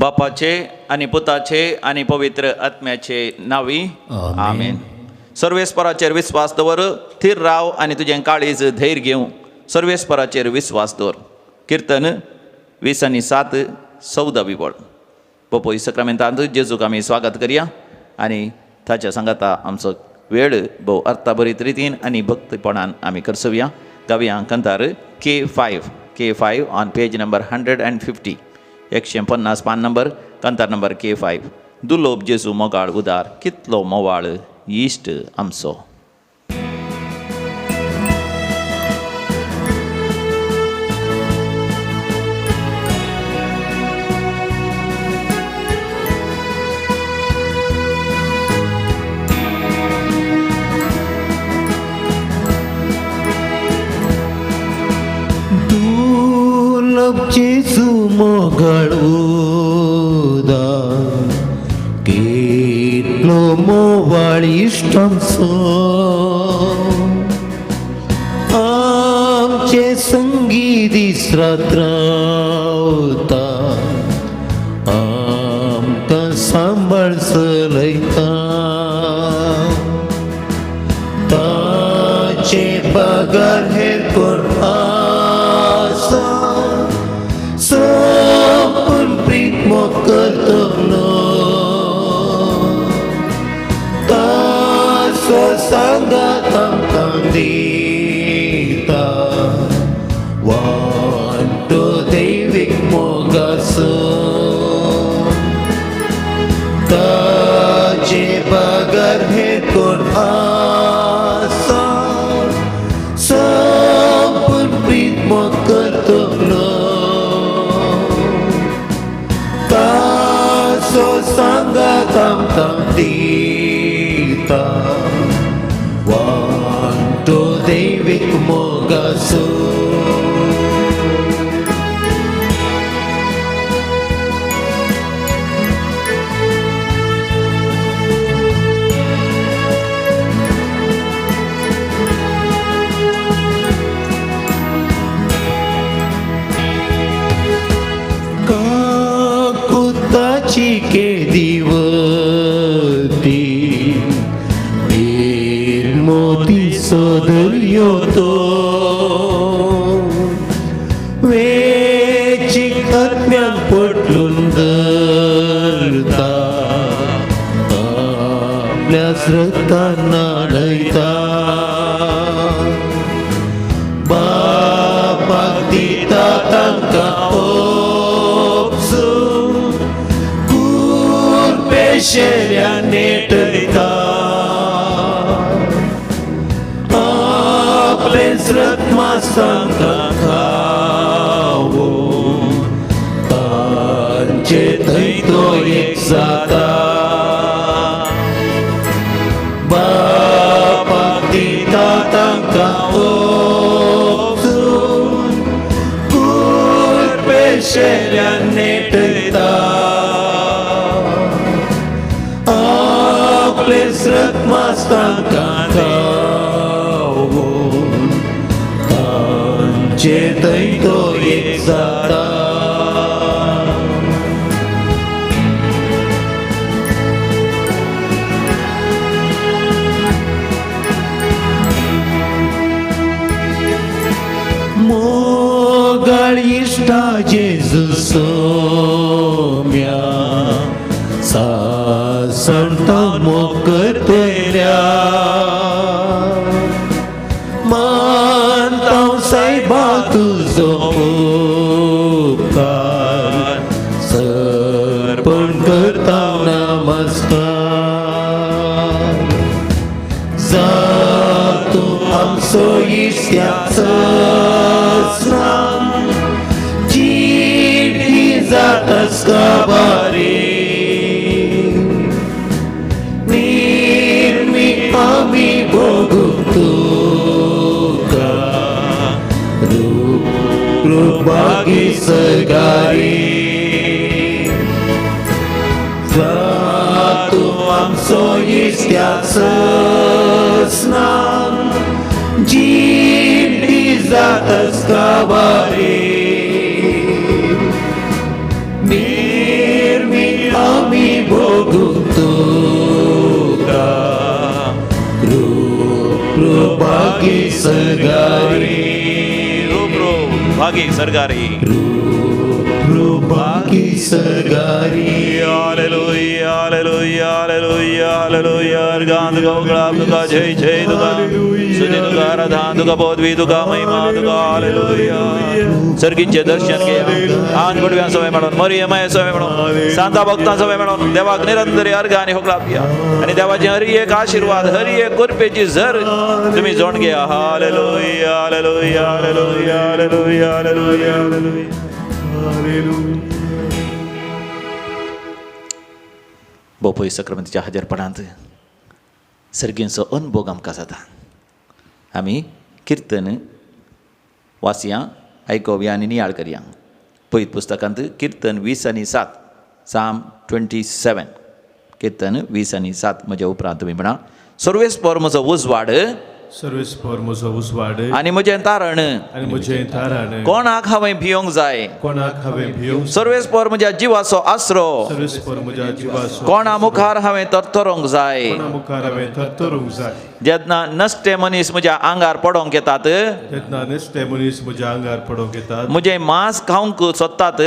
बापाचे आणि पुताचे आणि पवित्र आत्म्याचे नावी आमेन. सर्वेस्पराचेर विस्वास दवर, थीर राव आनी तुजें काळीज धैर्य घेवं. सर्वेस्पराचेर विस्वास दवर. कीर्तन 20:7 14 बोळ. पपई सक्रामेंतांत जेजूक आमी स्वागत करया आनी ताच्या सांगाता आमचो वेळ भोव अर्थाभरीत रितीन आनी भक्तीपणान आमी करसुया. गावया कंतार K5 ऑन पेज नंबर 150. 150 पान नंबर, कंतार नंबर K5. दुलोब जेजू मोगाळ उदार, कितलो मोवाळ इश्ट आमचो. जेजू मोगाळ उदार, कितलो मोवाळ इश्ट आमचो. आमचे संगी दीस रात रावता, आमकां सांबाळ चलयता. ताचे पगार हेर कोण आसा, सोपून प्रीत मोकतलो. ताचो सांगात आमकां दिता, वांटो दैवीक मोगाचो. ताचे पगार हेर कोण आसा, सोपून प्रीत मोकतलो. ताचो सांगात आमकां दिता, वांटो दैवीक मोगाचो. के दिवती नील मोती सोदर्यो तो, वेचीक आत्म्याक पटलून धरता, आपल्या रक्तान नाडयता. बापाक दिता तांकां शेऱ्या नेटयता. आपलेच रत्मासांकां खावून तांचे थंय तो एक जाता. बापाक दिता तांकां ओपसून, कुरपे शेऱ्या नेटयता. रत्मास्तांकां खावून तांचे थंय तो एक जाता. मोगाळ इश्टा जेजू सोम्या, सासणता मोकतल्या. मानता सायबा तुजो उपकार, सर्पण करता नमस्कार. जा तूं आमचो इश्ट्याचो स्नान, जिणगी जातास काबारी. आमी भोगू तुका रूपागी सगारी. जा तूं आमचो इश्ट्याचो स्नान, जिणगी जातास काबारी. सरगारी रूबरू भागी सरगारी रूपागी सरगारी हालेलुया हालेलुया हालेलुया हालेलुया अर्गान तुका उगळाप तुका जय जय तुका सुजी तुका आराधना तुका पदवी तुका महिमा तुका हालेलुया सर्गींचे दर्शन घे आन गोडव्यां सवय म्हणून मरियमय सवय म्हणून सांता भक्तां सवय म्हणून देवाक निरंतरी अर्घ आणि होकळाप घ्या आणि देवाचे हरी एक आशीर्वाद हरी एक कृपेची झर तुम्ही जोड घ्या हालेलुया हालेलुया हालेलुया हालेलुया हालेलुया बोपय सक्रामेंताच्या हजरपणांत सर्गींचो अनुभव आमकां जाता आमी किर्तन वाचया आयकोवया आनी नियाळ करया पयत पुस्तकांत कीर्तन 20 आणि 7 साम 27 कीर्तन 20 आणि 7 म्हज्या उपरांत तुमी म्हणा सर्वेस्पर म्हजो उजवाड सर्वेस्पर म्हजो उजवाड आनी म्हजें तारण आनी म्हजें तारण कोणाक हांवें भियोंक जाय कोणाक हांवें भियोंक सर्वेस्पर म्हज्या जिवाचो आसरो सर्वेस्पर म्हज्या जिवाचो कोणा मुखार हांवें तरतरोंक जाय कोणा मुखार हांवें तरतरूंक जाय जेन्ना नश्टे मनीस म्हज्या आंगार पडोंक येतात तेन्ना नेस्ते मनीस म्हज्या आंगार पडोंक येतात म्हजें मांस खावंक सोदतात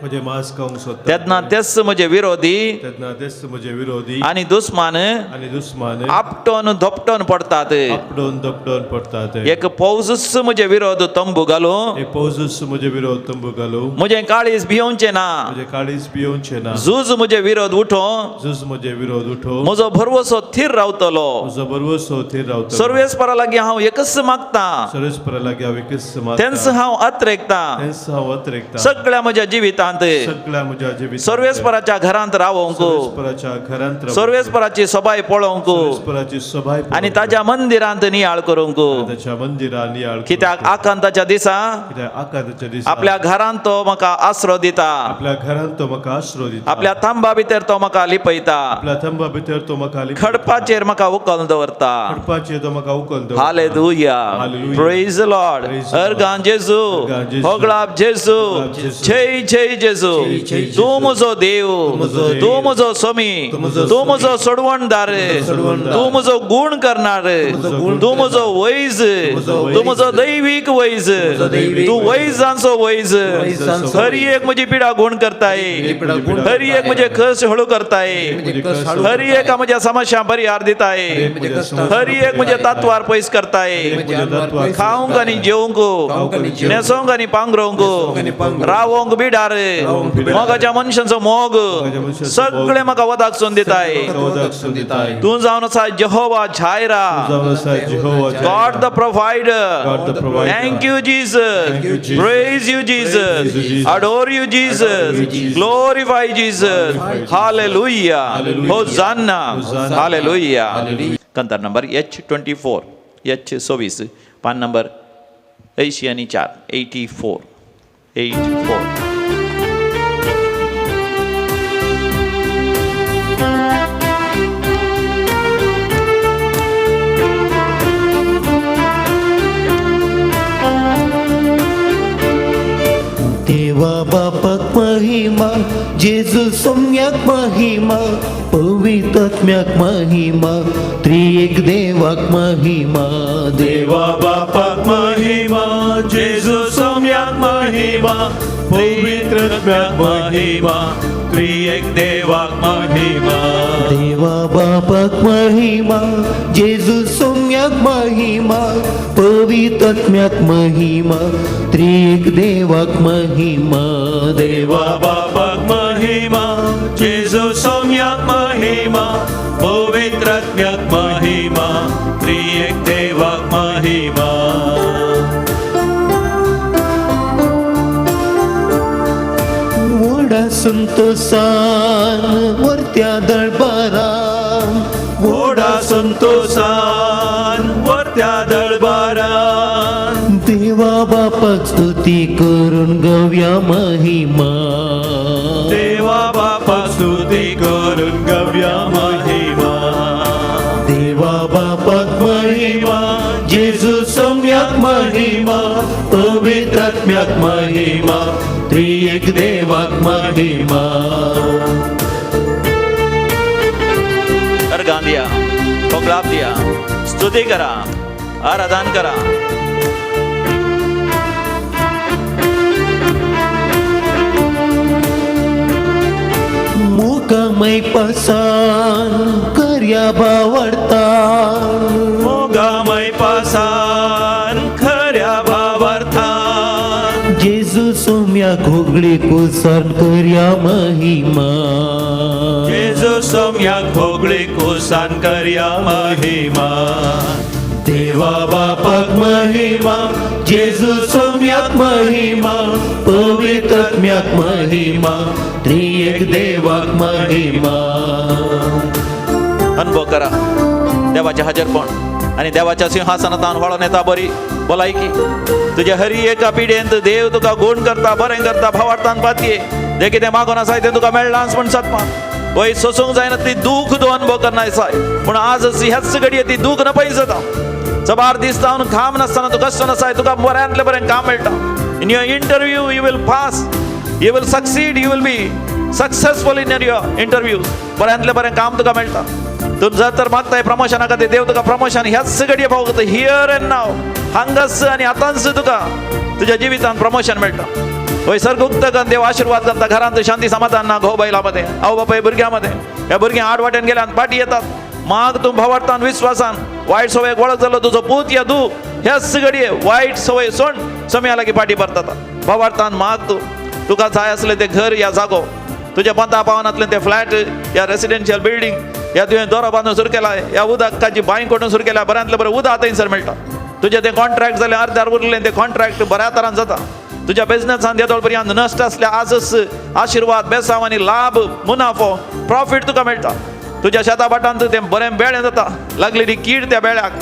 म्हजें मांस खावंक सोदतात तेन्ना तेच म्हजे विरोधी तेन्ना तेच म्हजे विरोधी आनी दुस्मान आनी दुस्मान आपटोन धोपटोन पडतात आपडोन दपडोन पडतात एक पौजूच म्हजे विरोध तंबू घालूं एक पौजूस म्हजे विरोध तंबू घालूं म्हजें काळीज भियोंचें ना म्हजे काळीज पियोवचें ना झूज म्हजे विरोध उठो झूज म्हजे विरोध उठो म्हजो भरवसो थीर रावतलो म्हजो बरवसो थीर रावतलो सर्वेस्परा लागीं हांव एकच मागतां सर्वेस्परा लागीं हांव एकच तेंच मागतां हांव अत्रेकतां तेंच हांव अत्रेकतां सगळ्या म्हज्या जिवितांत सगळ्या म्हज्या जिवितांत सर्वेस्पराच्या घरांत रावोंक सर्वेस्पराच्या घरांत रावूंक, सर्वेस्पराची सभाय पळोवंक सर्वेस्पराची सभाय पळोवंक, आनी ताच्या मंदिरांत नियाळ करूंक ताच्या मंदिरांत नियाळ करूंक, कित्याक आकांताच्या दिसा कित्याक आकांताच्या दिसा आपल्या घरांत तो म्हाका आसरो दिता आपल्या घरांत तो म्हाका आसरो दिता आपल्या थांबा भितर तो म्हाका लिपयता आपल्या थंबा भितर तो म्हाका खडपाचेर म्हाका उखल दवरता खडपाचेर तो म्हाका उखल दवरता. Hallelujah Hallelujah. Praise the Lord Praise the organ जेजू अर्गान जेजू. होगळाप जेजू जेजू. जय जय जेजू तूं म्हजो देव तूं म्हजो स्वामी तूं म्हजो सोडवणदार तूं म्हजो गुण करणार तूं म्हजो वैज तूं म्हजो दैवीक वैज तूं वैजांचो वैज हर एक म्हजी पिडा गुण करताय हर एक म्हजे कस हळू करताय हर एक म्हज्या समस्या परिहार दिताय हर एक म्हजे तात्वार पयस करताय खावंक आनी जेवंक न्हेसोंक आनी पांघरोवंक रावोंक बिडार मोगाच्या मनशांचो मोग सगळे म्हाका वदाकसून दिताय तूं जावन आसा Jehovah Jireh God the provider thank you Jesus praise you Jesus adore you Jesus glorify Jesus hallelujah hosanna hallelujah कंतार नंबर H24 H26 पान नंबर 80 आणि 4 84 देवा बापाक महिमा जेजू सोम्याक महिमा पवित्रात्म्याक महिमा त्रिएक देवाक महिमा देवा बापाक महिमा जेजू सोम्याक महिमा पवित्र आत्म्याक महिमा त्रिएक देवाक महिमा देवा बापाक महिमा जेजू सोम्याक महिमा पवित्रात्म्याक महिमा त्रिएक देवाक महिमा देवा बापाक महिमा जेजू सोम्याक महिमा पवित्र आत्म्याक महिमा त्रिएक देवाक महिमा वडा संतोषान वरत्या दळबारान ओढा संतोषान वरत्या दळबारान देवा बापाक स्तुती करून गव्या महिमा देवा बापाक स्तुती करून गव्या महिमा देवा बापाक महिमा जेजू सोम्याक महिमा पवित्र आत्म्याक महिमा त्रिएक देवाक महिमा अर्गान दिया होगळाप दिया स्तुती करा आराधन करा. मुकमै पसान कर्या बावडता मोगामय पासान खऱ्या भावार्थान जेजू सोम्या घोगडी कुसन कर्या महिमा जेजू सोम्या घोगळे कुसान कर्या महिमा देवा बापाक महिमा जेजू सोम्याक महिमा पवित्र आत्म्याक महिमा त्रिएक देवाक महिमा. अनुभव करा देवाचे हजरपण आणि देवाच्या सिंहासनातान वळून येता बरी भलायकी. तुझ्या हरी एका पिढयेंत देव तुका गुण करता, बरें करता, भावार्थान पातये जे कितें मागून आसाय तें तुका मेळ्ळांच म्हण सत्मा. वय सोसूंक जायना ती दूख तो अनुभव करना जाय. पूण आज ह्याच घडये ती दूख न पयस जाता. सबार दिसता म्हणून काम नासतना तूं कश्ट नसाय, तुका बऱ्यांतले बरें काम मेळटा. In your interview you will pass, you will succeed, you will be successful in your interview. बऱ्यांतले बरें काम तुका मेळटा. तूं जर तर मागताय प्रमोशना खातीर देव तुका प्रमोशन ह्याच घडये पावता. हियर एंड नाव, हांगाच आनी आतांच तुका तुज्या जिवितान प्रमोशन मेळटा. वय सर्ग उक्तकन देव आशीर्वाद करता. घरांत शांती समाधान ना घोव बायलांमध्ये, आवय बापाय भुरग्यांमध्ये. ह्या भुरग्यां आड वाटेन गेल्यान पाटी येतात. माग तूं भावार्थान विश्वासान वायट सवयेक वळख जालो तुजो पूत या धू ह्याच घडये वायट सवय सोड समया लागीं पाटी परतात. भावार्थान माग तूं तुका जाय आसलें तें घर या जागो, तुज्या पंथा पावनांतलें तें फ्लॅट या रेसिडेन्शियल बिल्डींग या तुवें दोरो बांदून सुरू केला, या उदकाची बांय कोटून सुरू केल्या, बऱ्यांतलें बरें उदक थंयसर मेळटा. तुजें तें कॉन्ट्रॅक्ट जालें अर्द्यार उरलें तें कॉन्ट्रॅक्ट बऱ्या तरान जाता. तुज्या बिझनसान येदोळ पर्यंत नश्ट आसल्या आजच आशिर्वाद, बेसांव आनी लाभ, मुनाफो, प्रॉफीट तुका मेळटा. तुज्या शेता भाटांत तें बरें बेळें जाता. लागलेली कीड त्या बेळ्याक,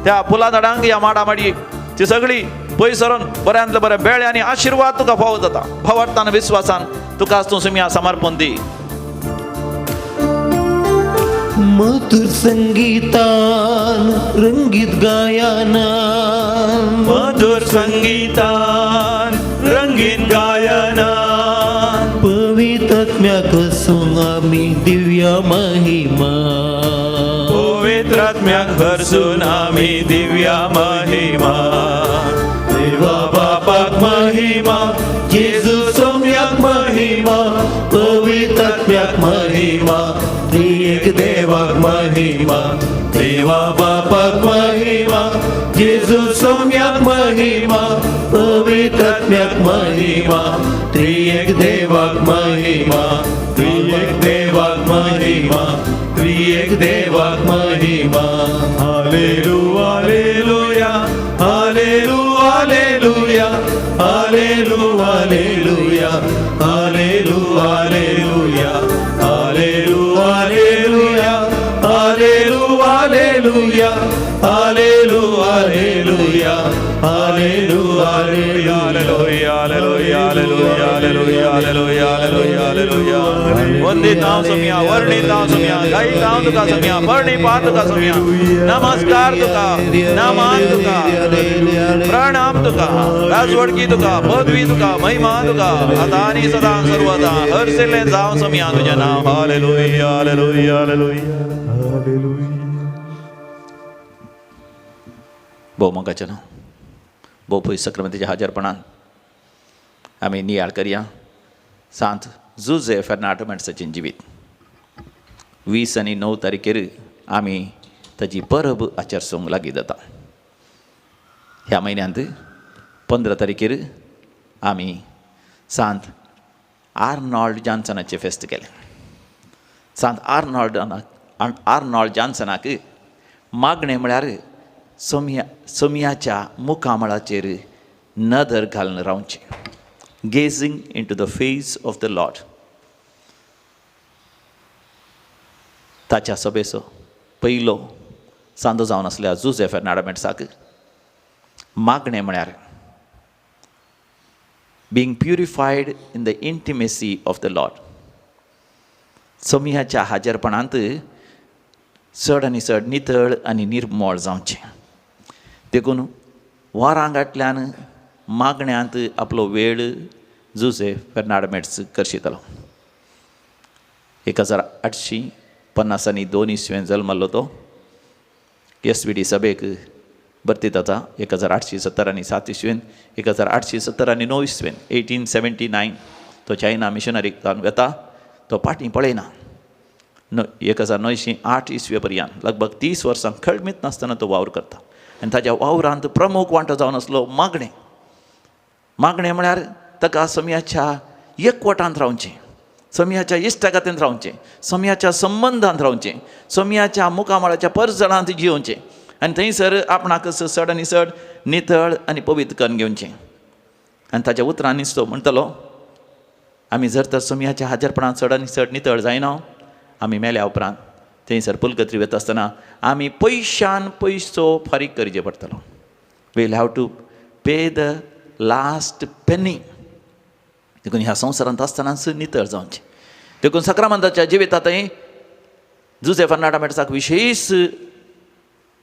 त्या फुलां झाडांक, या माडा माडयेक ती सगळी पयस सरून बऱ्यांतलें बरें बेळें आनी आशिर्वाद तुका फावो जाता. भावार्थान विश्वासान तुकाच तूं सुम्या समर्पण दी. मधुर संगीतान रंगीत गायनान मधुर संगीतान रंगीन गायनान पवित्र आत्म्याक सोंग आमी दिव्य महिमा. पवित्र आत्म्याक भरसून आमी दिव्या महिमा. देवा बापाक महिमा जेजू सोम्याक महिमा पवित्र आत्म्याक महिमा त्रिएक देवाक महिमा. देवा बापाक महिमा जेजू सोम्याक महिमा पवित्र आत्म्याक महिमा त्रिएक देवाक महिमा. त्रिएक देवाक महिमा, त्रिएक देवाक महिमा. हालेलुया हालेलुया हालेलुया हालेलुया हालेलुया हालेलुया हालेलुया हालेलुया हालेलुया हालेलुया हालेलुया हालेलुया हालेलुया हालेलुया हालेलुया. वंदित नाव सुम्या, वर्णित नाव सुम्या, गायित नाव तुका सुम्या, परणी पात तुका सुम्या. नमस्कार तुका, नमान तुका, प्रणाम तुका, राजवडकी तुका, पदवी तुका, महिमा तुका, आता आणि सदा सर्वदा हरसिल्लें जावं सुम्या तुझें नाव. हालेलुया हालेलुया हालेलुया हालेलुया. भोव मोगाचें नांव, भोव पयस सक्रामेंताच्या हाजरपणान आमी नियाळ करया सांत जुझे फेर्नांडो मेंडसाचें जिवीत. 20 आनी 9 तारखेर आमी ताची परब आचरसूंक लागीं जाता. ह्या म्हयन्यांत 15 तारखेर आमी सांत आर्नॉल्ड जॉन्सनाचें फेस्त केलें. सांत आर्नॉल्ड जॉन्सनाक मागणें म्हळ्यार सोम्याच्या मुखामळाचेर नदर घालून रावचें. Gazing into the face of the lord. ताच्या सभेचो पयलो सांदो जावन आसल्या जुझे फेर्नांडो मेंडसाक मागणें म्हळ्यार being purified in the intimacy of the Lord. सोम्याच्या हाजरपणांत चड आनी चड नितळ आनी निर्मळ जावचें. देखून वारांगांतल्यान मागण्यांत आपलो वेळ जुझे फेर्नांडो मेंडस करशितालो. 1852 जल्मल्लो तो. SVD सभेक बरती ताचा 1870 आनी 7 इसवेन 1870 आनी 9 इसवेन 1879 तो चायना मिशनरी जावन वता. तो फाटीं पळयना. 1908 इसवे पर्यंत लगभग 30 वर्सां खळमीत नासतना तो वावर करता. आनी ताच्या वावरांत प्रमुख वांटो जावन आसलो मागणें. मागणें म्हळ्यार ताका समयाच्या एकवटांत रावचें, समयाच्या इश्टागतींत रावचें, समयाच्या संबंधांत रावचें, समयाच्या मुखामळाच्या परजळांत जियोवचें आनी थंयसर आपणाक चड आनी चड नितळ आनी पवित्र करून घेवचें. आनी ताच्या उतरांनीच तो म्हणटलो, आमी जर तर समयाच्या हाजीरपणांत चड आनी चड नितळ जायना, आमी मेल्या उपरांत थंयसर पुलकत्री वता आसतना आमी पयशान पयसो फारीक करचे पडटलो. Will have to pay the last penny. देखून ह्या संवसारांत आसतनाच नितळ जावचें. देखून सक्रामंताच्या जिवितांतय जुझेफ फर्नांडीसाक विशेश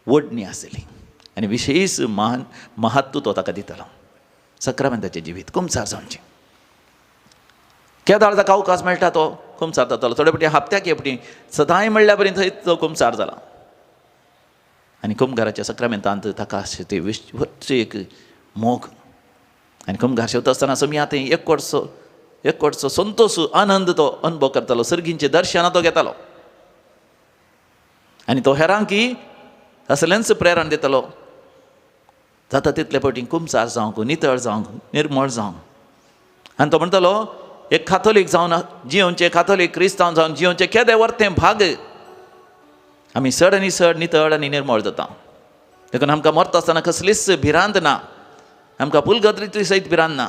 वडणी आसली आनी विशेश महत्व तो ताका दितालो. सक्रामंताचें जिवीत कुमसार जावचें. केदाळ ताका अवकाश मेळटा तो कुमसार जातालो. थोडे फावटी हप्त्याक फावटी सदांय म्हणल्या पर्यंत थंय तो कुमसार जाला. आनी कुमगाराच्या सक्रामेंतांत ताका अशें ते एक मोग आनी कुमगार शेवता आसतना समया थंय एकवटसो संतोश आनंद तो अनुभव करतालो. सर्गींचें दर्शनां तो घेतालो आनी तो हेरांकी असलेंच प्रेरण दितालो. जाता तितले फावटी कुमसार जावंक, नितळ जावंक, निर्मळ जावंक. आनी तो म्हणटालो एक काथोलीक जावन जियोवचें, काथोलीक क्रिस्तांव जावन जियोवचें केदें वर्तें भाग आमी चड आनी चड नितळ आनी निर्मळ जाता. देखून आमकां मरता आसतना कसलीच भिरांत ना, आमकां पुलगत्रीतली सयत भिरांत ना.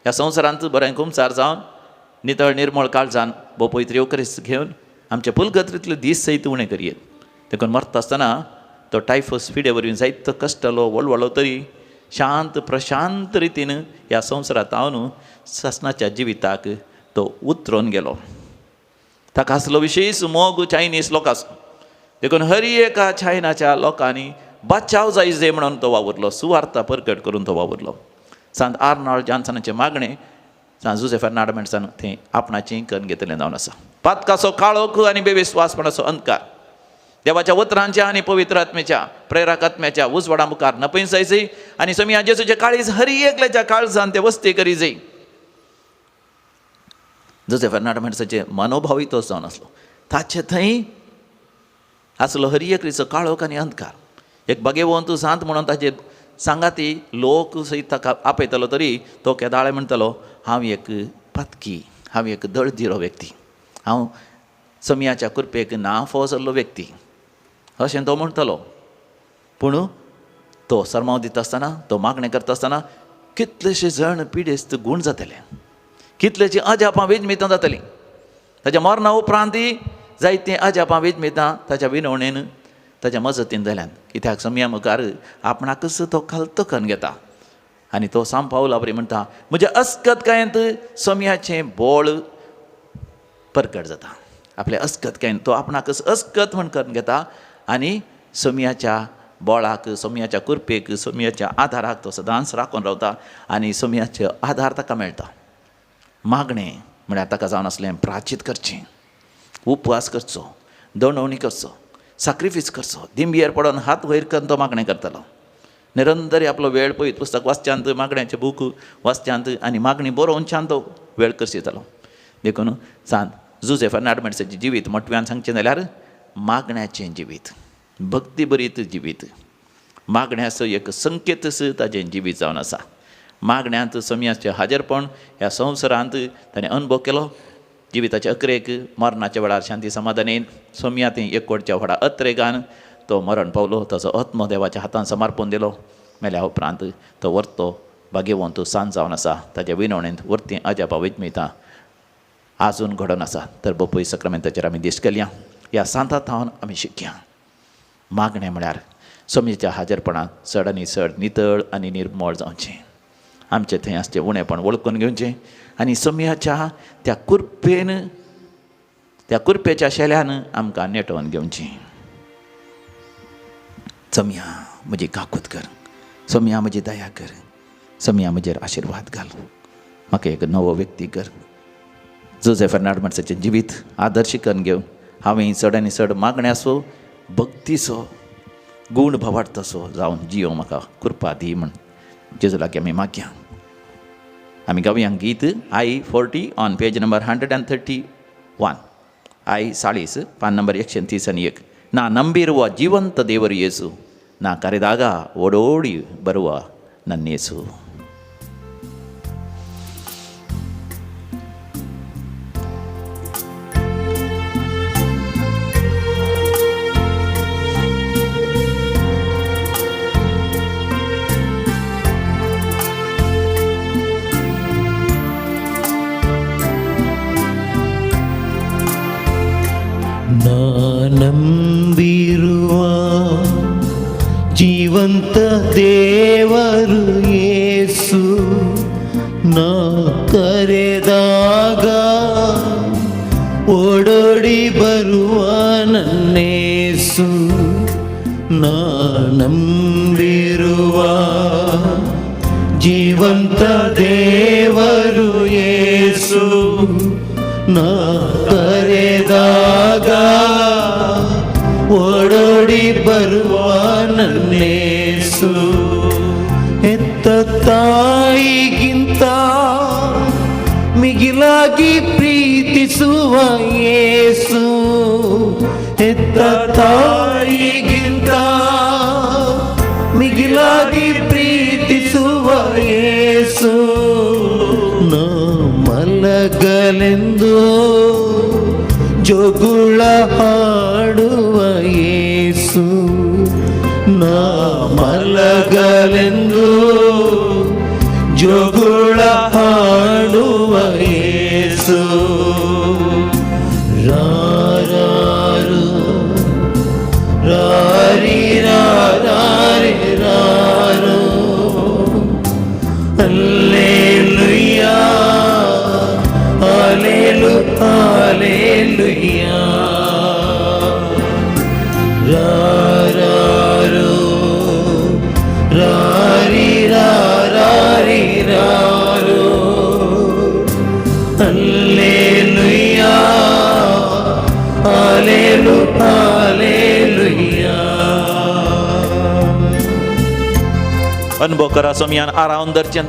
ह्या संवसारांत बरें कुमसार जावन नितळ निर्मळ काळजान भोव पवित्र येवकरीस्त घेवन आमचे पुलगत्रीतले दीस सयत उणें करयेत. देखून मरता आसतना तो टायफस फिडे वरवीं जायतो कश्टलो वळवळो तरी शांत प्रशांत रितीन ह्या संवसारांत हांव ससनाच्या जिविताक तो उतरून गेलो. ताका आसलो विशेश मोग चायनीज लोकांचो. देखून हर एका चायनाच्या लोकांनी बचाव जायचे म्हणून तो वावुरलो, सुवार्ता परगट करून तो वावुरलो. सांत आर्नॉल्ड जॉन्सनाचें मागणें सांत जुझेफ फर्नांडीसान थंय आपणाचें करून घेतलें जावन आसा. पातकाचो काळोख आनी बेविस्वासपणाचो अंधकार देवाच्या उतरांच्या आनी पवित्र आत्म्याच्या प्रेरक आत्म्याच्या उजवाडा मुखार नपयसायचे आनी समया जेजूचे काळीज हर एकल्याच्या काळजान ते वस्ती करी जाय. जुझेफ फर्नांडीसाचे मनोभावय तोच जावन आसलो. ताचे थंय आसलो हर एकरीचो काळोख आनी अंधकार. एक भगेवंत सांत म्हणून ताचे सांगाती लोक सयत ताका आपयतलो तरी तो केदाळे म्हणटलो, हांव एक पातकी, हांव एक दळदिरो व्यक्ती, हांव समयाच्या कृपेक ना फोव जाल्लो व्यक्ती अशें तो म्हणटलो. पूण तो सरमाव दिता आसतना, तो मागणें करता आसतना कितलेशे जण पिडेस्त गूण जातले, कितलेशीं अजापां वेजमितां जातलीं. ताच्या मरणा उपरांतय जायतीं अजापां वेजमितां ताच्या विनवणेन ताच्या मजतीन जाल्यान. कित्याक समया मुखार आपणाकच तो खालतो करून घेता आनी तो सांत पावला बरी म्हणटा, म्हज्या अस्कतकायेंत समयाचें बोळ परगट जाता. आपल्या अस्कतकायेन तो आपणाकच अस्कत म्हण करून घेता आनी समयाच्या बोळाक, समयाच्या कृपेक, समयाच्या आधाराक तो सदांच राखून रावता आनी समयाचे आधार ताका मेळटा. मागणें म्हळ्यार ताका जावन आसलें प्राचीत करचें, उपवास करचो, दंडवणी करचो, सॅक्रिफीस करचो, दिंबयेर पडोन हात वयर करून तो मागणें करतालो. निरंतरी आपलो वेळ पळयत पुस्तक वाचच्यांत, मागण्याचें बूक वाचच्यांत आनी मागणी बरोवच्यान तो वेळ करचेतालो. देखून सांत जुझेफ फर्नांडीसाचें जिवीत मोटव्यान सांगचें जाल्यार मागण्याचें जिवीत, भक्ती बरीत जिवीत, मागण्याचो एक संकेतच ताचें जिवीत जावन आसा. मागण्यांत समयाचें हाजीरपण ह्या संवसारांत ताणें अनुभव केलो. जिविताच्या अकरेक मरणाच्या वेळार शांती समाधानेन समयात एकवटच्या व्हडा अत्रेगान तो मरण पावलो. ताचो आत्मो देवाच्या हातांत समर्पण दिलो. मेल्या उपरांत तो वर्तो भाग्यवंत सांत जावन आसा. ताच्या विनवणेंत वर्ती अजापा वेजमितां आजून घडोवन आसा. तर बोपय सक्रामेंताचेर आमी दिश्ट केल्या. ह्या सांतांत आमी शिकया. मागणें म्हळ्यार समयाच्या हाजीरपणांत चड आनी चड नितळ आनी निर्मळ जावचें, आमचें थंय आसचें उणेपण वळखून घेवचें आनी समयाच्या त्या कुरपेन, त्या कुरपेच्या शेल्यान आमकां नेटोवन घेवचें. समया म्हजी काकूत कर, समया म्हजी दया कर, समया म्हजेर आशिर्वाद घाल, म्हाका एक नवो व्यक्ती कर. जुझेफ फर्नांडीसाचें जिवीत आदर्श करून घेवन हांवें चड आनी चड मागण्याचो, भक्तीचो गूण भवाट तसो जावन जियो म्हाका कृपा दी म्हण जेजू लागीं आमी मागया. आमी गावया गीत I-40 on page number 131. I-40 पान नंबर 131. ನಾ ನಂಬಿರುವ ಜೀವಂತ ದೇವರು ಯೇಸು, ನಾ ಕರೆದಾಗ ಓಡೋಡಿ ಬರುವ ನನ್ನೇಸು. ನಂಬಿರುವ ಜೀವಂತ ದೇವರು ಯೇಸು, ನಾ ಕರೆದಾಗ ಓಡೋಡಿ ಬರುವ ನನ್ನೇಸು. ನಾ ನಂಬಿರುವ ಜೀವಂತ ದೇವರು ಯೇಸು, ನಾ ಕರೆದಾಗ ಓಡೋಡಿ ಬರುವ ನನ್ನೇಸು. ಹೆತ್ತ ತಾಯಿಗಿಂತ ಮಿಗಿಲಾಗಿ ಪ್ರೀತಿಸುವ ಯೇಸು, ಹೆತ್ತ ತಾಯಿಗಿಂತ ಮಿಗಿಲಾಗಿ ಪ್ರೀತಿಸುವ ಯೇಸು. ನಾ ಮಲಗಲೆಂದು ಜೋಗುಳ ಹಾಡುವ ಯೇಸು, ನಾ ಮಲಗಲೆಂದು ಜೋಗುಳ ಹಾಡುವ ಯೇಸು. ರಾರಾರು ರಾರಿ ರಾರಿ ರಾರು ಹಲ್ಲೆಲೂಯಾ ಹಲ್ಲೆಲೂಯಾ. ರಾರಾರು ರಾರಿ ರಾರಿ ರಾರು ಹಲ್ಲೆಲೂಯಾ ಹಲ್ಲೆಲೂಯಾ. अनुभव करा सोमयान आरावन धरचें,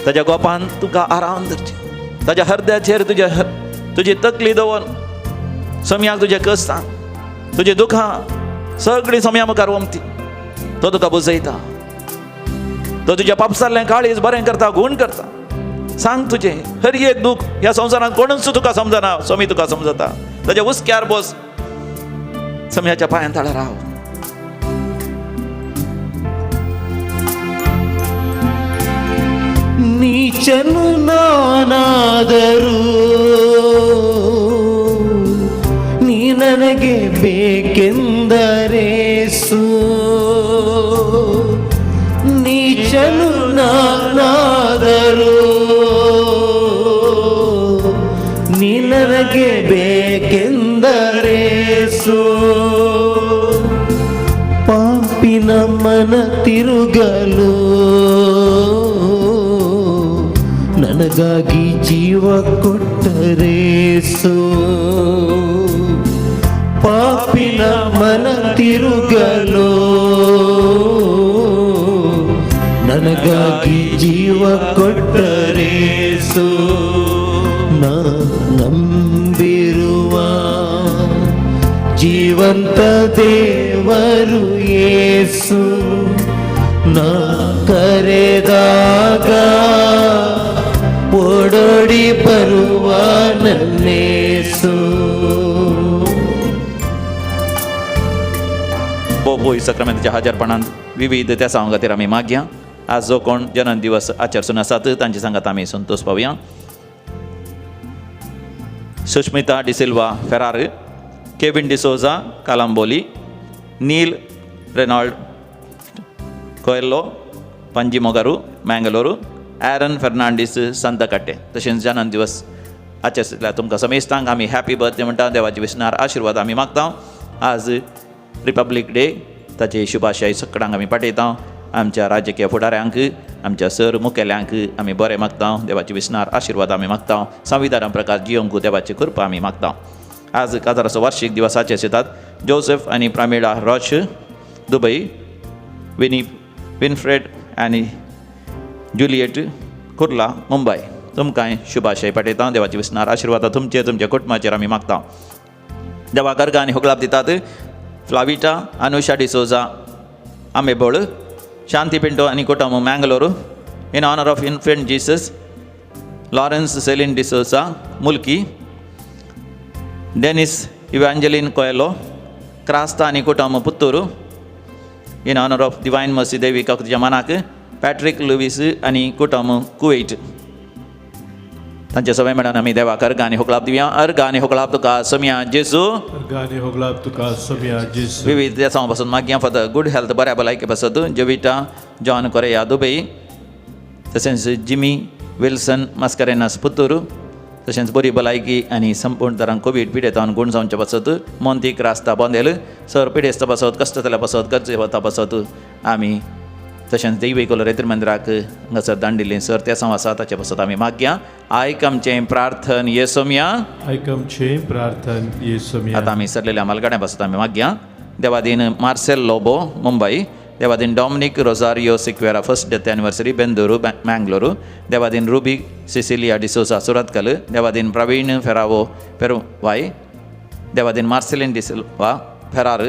ताज्या गोपान तुका आरावन धरचें, ताज्या हृदयाचेर तुजी तकली दवर. सोमयाक तुजे कस सांग, तुजी दुखां सगळीं सोम्या मुखार वमती. तो तुका बुजयता, तो तुज्या पापसारलें काळीज बरें करता, गूण करता. सांग तुजें हर एक दूख ह्या संवसारांत कोणूच तुका समजना, सोमी तुका समजता. ताज्या हुस्क्यार बस, सोम्याच्या पांयां ताळा राव. ನೀಚನು ನಾನಾದರೂ ನೀ ನನಗೆ ಬೇಕೆಂದರೇಸು. ನೀಚನು ನಾನಾದರೂ ನೀ ನನಗೆ ಬೇಕೆಂದರೇಸು. ಪಾಪಿನ ಮನ ತಿರುಗಲು ನನಗಾಗಿ ಜೀವ ಕೊಟ್ಟರೇಸು. ಪಾಪಿನ ಮನ ತಿರುಗಲು ನನಗಾಗಿ ಜೀವ ಕೊಟ್ಟರೇಸು. ನಾ ನಂಬಿರುವ ಜೀವಂತ ದೇವರು ಯೇಸು, ನಾ ಕರೆದಾಗ ಓಡೋಡಿ ಬರುವ ನನ್ನೇಸು. बोबो सक्रामेंताच्या हाजरपणांत विविध त्या सांगा खातीर आमी मागया. आज जो कोण जन्म दिवस आचरसून आसात तांचे सांगात आमी संतोष पावया. सुष्मिता डिसिल्वा फेरार, केविन डिसोजा कालांबोली, नील रेनॉल्ड कोयल्लो पंजी मोगारू मँगलोरू, ॲरन फर्नांडीस संतकट्टे. तशेंच जन्म दिवस आचरतल्या तुमकां समेस्तांक आमी हॅपी बर्थडे म्हणटा. देवाचे विस्नार आशिर्वाद आमी मागता. आज रिपब्लीक डे, ताचे शुभाशय सगळ्यांक आमी पाठयता. आमच्या राजकीय फुडाऱ्यांक, आमच्या सर मुखेल्यांक आमी बरें मागता. देवाचे विस्नार आशिर्वाद आमी मागता. संविधाना प्रकार जियोंक देवाची कृपा आमी मागता. आज काजाराचो वार्षिक दिवस आचरतात. जोसेफ आनी प्रामिळा रॉश दुबई, विनफ्रेड आणि जुलिएट कुर्ला मुंबई. तुमकांय शुभाशय पाठयता. देवाची विस्नार आशिर्वाद तुमच्या कुटुंबाचेर आमी मागता. देवा गर्ग आनी होगलाप दितात. फ्लाविटा, अनुषा डिसोजा, आंबेबोळ, शांती पिंटो आनी कुटुंब Mangalore, in honour of infant Jesus, Lawrence Celine D'Souza, Mulki, Denis Evangeline Coelho, Crasta आनी कुटुंब Puttur, in honour of divine mercy देवी तुज्या मनाक, पॅट्रिक लुईस आनी कुटुंब कुवेट. तांचे सगळे मेळून आमी देवाक अर्घ आनी होगलाप दिवया. अर्घ आनी होगलाप तुका सोम्या जेजू. गाणे होगलाप तुका सोम्या जेजू. विविध देशां पासून मागया फॉर द गुड हेल्थ, बऱ्या भलायके पासत जोविटा जॉन कोरेया दुबई, तशेंच जिमी विल्सन मास्कारेनास पुत्तूर, तशेंच बरी भलायकी आनी संपूर्ण तरांक कोवीड पिडेतान गुण जावचे पासत मोंती क्रास्ता बोंदेल सर पिडेस्त पासत कश्ट जाल्या पासत गरजे वता पासत आमी तशेंच दैवी कोलरेत्र मंदिराक हांगासर दांडिल्लीं सर त्या आसा ताचे पासत आमी मागया. आयक आमचें प्रार्थन येसोम्या. आयकमचें प्रार्थन येसोम्या. आतां आमी सरलेल्या मालगाड्या पासत आमी मागया. देवादीन मार्सेल लोबो मुंबई, देवादीन Dominic Rozario Sequeira first death anniversary Bendur Mangaluru, देवादीन रुबी सिसिलिया डिसोसा सुरतकल, देवादीन प्रवीण फेरावो पेरुवाई, देवादीन मार्सेलिन डिसिल्वा फेरार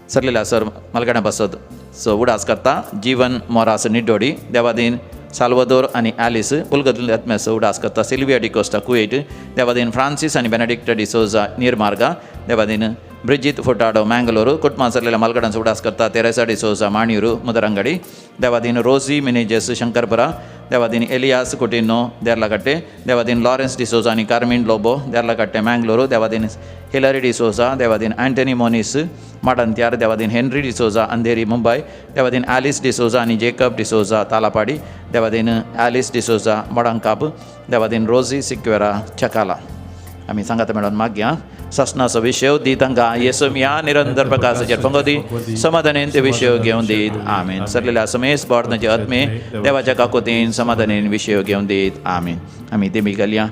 सरलेल्या सर मालगाड्या पासत सो उडास करता. जीवन मोरास निड्डोडी, देवादीन साल्वदोर आनी ॲलिस पुलगतून आत्म्यास उडास करता. सिल्विया डिकोस्टा कुवेट, देवादीन फ्रांसीस आनी बेनेडिक्ट डिसोजा निर्मार्गा, देवादीन ब्रिजित फोटाडो मँगलोरू कुटुंबां सरलेल्या मालगाड्यांचो उडास करता. तेरेसा डिसोजा माणियूरू मुदरंगडी, देवादीन रोजी मिनेजेस शंकरपुरा, देवादीन एलियास कुटिनो देर्लाकट्टे, देवादीन लॉरेन्स डिसोजा आनी कार्मिन लोबो देर्लाकट्टे मँगलोरू, देवादीन हिलरी डिसोजा, देवादीन अँटनी मोनिस माडंत्यार, देवादीन हेनरी डिसोजा अंधेरी मुंबई, देवादीन ॲलिस डिसोजा आनी जेकब डिसोजा तालापाडी, देवादीन ॲलिस डिसोजा मडंकाप, देवादीन रोजी सिक्वेरा चकाला. आमी सांगात मेळोन मागया. ससनाचो विशय दी तांकां येसोम्या निरंतर प्रकाशाचेर पंगोदी समाधानेन ते विशय घेवन दीत. आमीन. सरलेल्या समेस बोर्डनाचे आत्मे देवाच्या काकुतीन समाधानेन विशय घेवन दीत. आमीन. आमी तेमी घालया.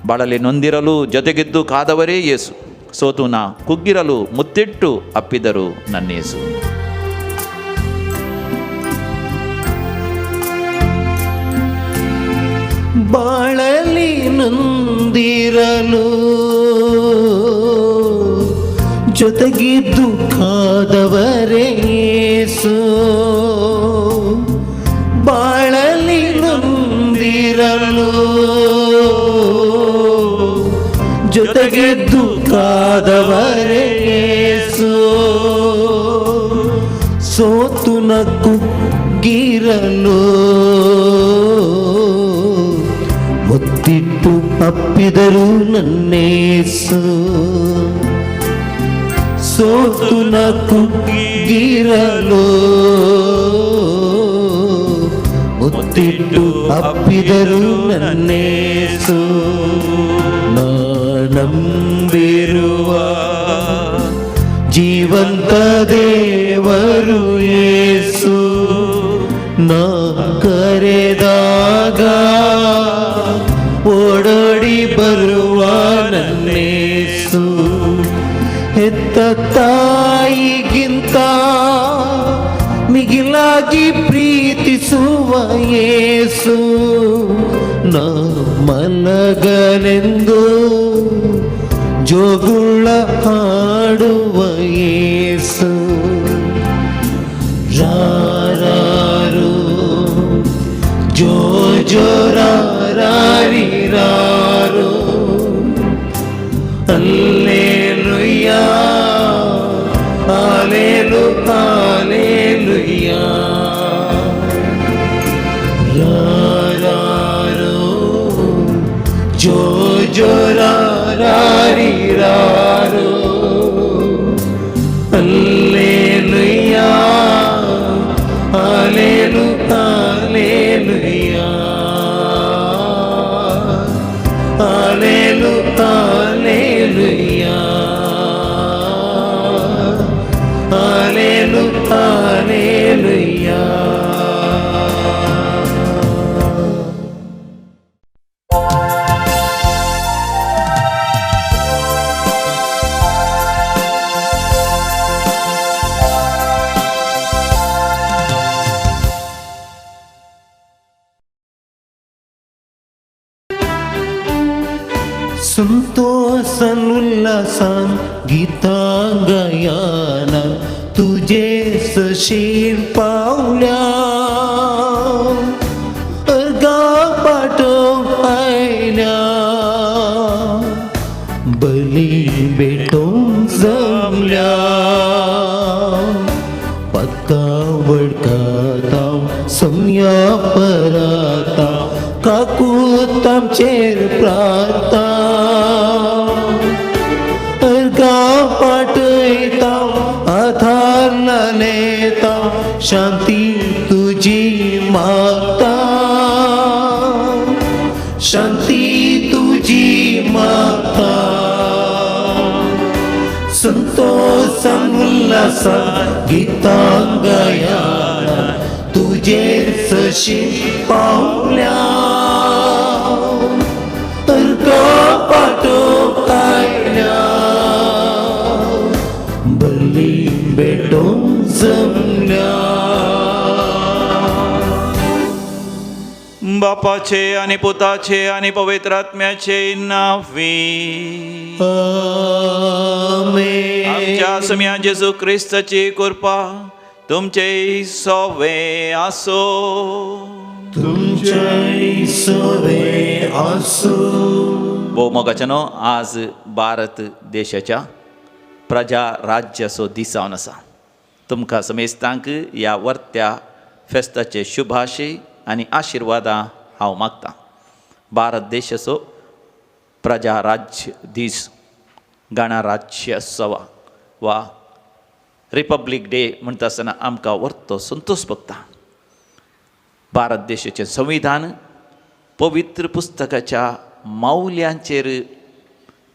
ಬಾಳಲ್ಲಿ ನೊಂದಿರಲು ಜೊತೆಗಿದ್ದು ಕಾದವರೇ ಯೇಸು, ಸೋತು ನಾ ಕುಗ್ಗಿರಲು ಮುತ್ತಿಟ್ಟು ಅಪ್ಪಿದರು ನನ್ನೇಸು. ಬಾಳಲಿ ನೊಂದಿರಲು ಜೊತೆಗಿದ್ದು ಕಾದವರೇ ಯೇಸು, ಬಾಳಲಿ ನೊಂದಿರಲು ಜೊತೆಗಿದ್ದು ಕಾದವರೇ ಯೇಸು, ಸೋತು ನ ಕುಗ್ಗಿರಲು ಮುತ್ತಿಟ್ಟು ಅಪ್ಪಿದರು ನನ್ನೇಸು, ಸೋತು ನ ಕುಗ್ಗಿರಲು ಮುತ್ತಿಟ್ಟು ಅಪ್ಪಿದರು ನನ್ನೇಸು. ನಂಬಿರುವ ಜೀವಂತ ದೇವರು ಯೇಸು, ನಾ ಕರೆದಾಗ ಓಡೋಡಿ ಬರುವ ನನ್ನೇಸು, ಹೆತ್ತ ತಾಯಿಗಿಂತ ಮಿಗಿಲಾಗಿ ಪ್ರೀತಿಸುವ ಯೇಸು, ನಾ ಮಲಗಲೆಂದು ಜೋಗುಳ ಹಾಡುವ ಯೇಸು, ರಾರಾರು ಜೋ ಜೋ ರಾರಿರಾರು, ಅಲ್ಲೇಲುಯ್ಯಾ ಹಾಲೇಲು ಹಾಲೇಲುಯ್ಯಾ, ರಾರಾರು ಜೋ ಜೋ ರಾರಿರಾರು, ಅಲ್ಲೇಲುಯ್ಯಾ ಹಾಲೇಲು ಹಾಲೇಲುಯ್ಯಾ, ಹಾಲೇಲು ಹಾಲೇಲುಯ್ಯಾ, ಹಾಲೇಲು ಹಾಲೇಲುಯ್ಯಾ. संतोषान उल्हासान गीतांगयाना तुझे सशील पावल्या अर्गा पाठव आयल्या बली भेटून जमल्या पत्का वडकाताव सम्या पराता काकूत आमचेर प्रार्था अर्गा पाठयता आधार नेता शांती तुझी मागता शांती तुझी मागता संतोषान उल्हासान गीतांगया तुझे सशील पावल्या अर्गा पाठव आयल्या बली भेटून जमल्या बापाचे आणि पुताचे आणि पवित्र आत्म्याचे नावे आमेन. आमच्या सम्या जेजू ख्रिस्ताची कृपा तुमचे सवे असो. तुमच्या सवे असो. भोवमोगाच्यानो आज भारत देशाच्या प्रजा राज्याचो दीस जावन आसा. तुमकां समेस्तांक ह्या वर्त्या फेस्ताचे शुभाशय आनी आशिर्वादां हांव मागतां. भारत देशाचो प्रजा राज्य दीस गणराज्योत्सव वा रिपब्लीक डे म्हणटा आसतना आमकां वर्तो संतोश भोगता. भारत देशाचें संविधान पवित्र पुस्तकाच्या मौल्यांचेर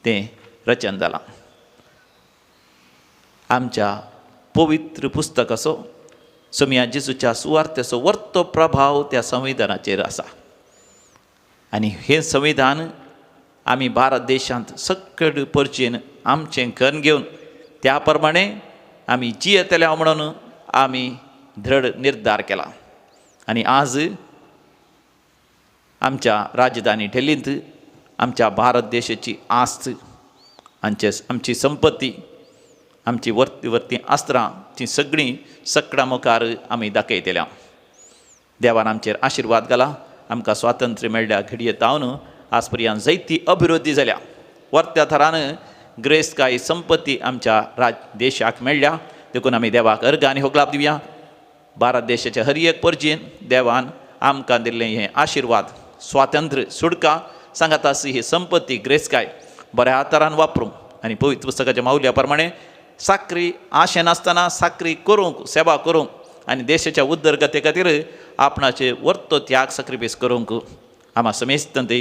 तें रचन जालां. आमच्या पवित्र पुस्तकाचो सम्या जेजूच्या सुवार्थेचो वर्तो प्रभाव त्या संविधानाचेर आसा. आनी हें संविधान आमी भारत देशांत सकट परचेन आमचें खण घेवन त्या प्रमाणे आमी जियेतल्या म्हणून आमी दृढ निर्धार केला. आनी आज आमच्या राजधानी दिल्लींत आमच्या भारत देशाची आस्त आमची संपत्ती आमची वर्ती अस्त्रां ती सगळीं सकडा मुखार आमी दाखयतल्या. देवान आमचेर आशिर्वाद घाला. आमकां स्वातंत्र्य मेळ्ळ्या घडये तावन आज पर्यंत जायती अभिवृद्धी जाल्या. वर्त्या थरान ग्रेस्काय संपत्ती आमच्या देशाक मेळ्ळ्या. देखून आमी देवाक अर्घ आनी होगलाप दिवया. भारत देशाच्या हर एक परजेन देवान आमकां दिल्लें हें आशिर्वाद स्वातंत्र्य सुडका सांगातास ही संपत्ती ग्रेस्काय बऱ्या तरान वापरूंक आनी पवित्र पुस्तकाच्या माऊल्या प्रमाणे साखरी आशे नासतना साखरी करूंक सेवा करूंक आनी देशाच्या उदरगते खातीर आपणाचे वर्तो त्याग सॅक्रिफायस करूंक आम्हा समेस्तांत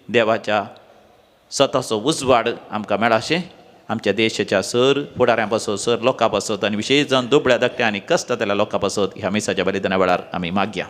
देवाच्या स्वताचो उजवाड आमकां मेळाशें. आमच्या देशाच्या सर फुडाऱ्यां पासत सर लोकां पासत आनी विशेश जावन दुबळ्या धाकट्या आनी कश्टातल्या लोकां पासत ह्या मिसाच्या बलिदाना वेळार आमी मागया.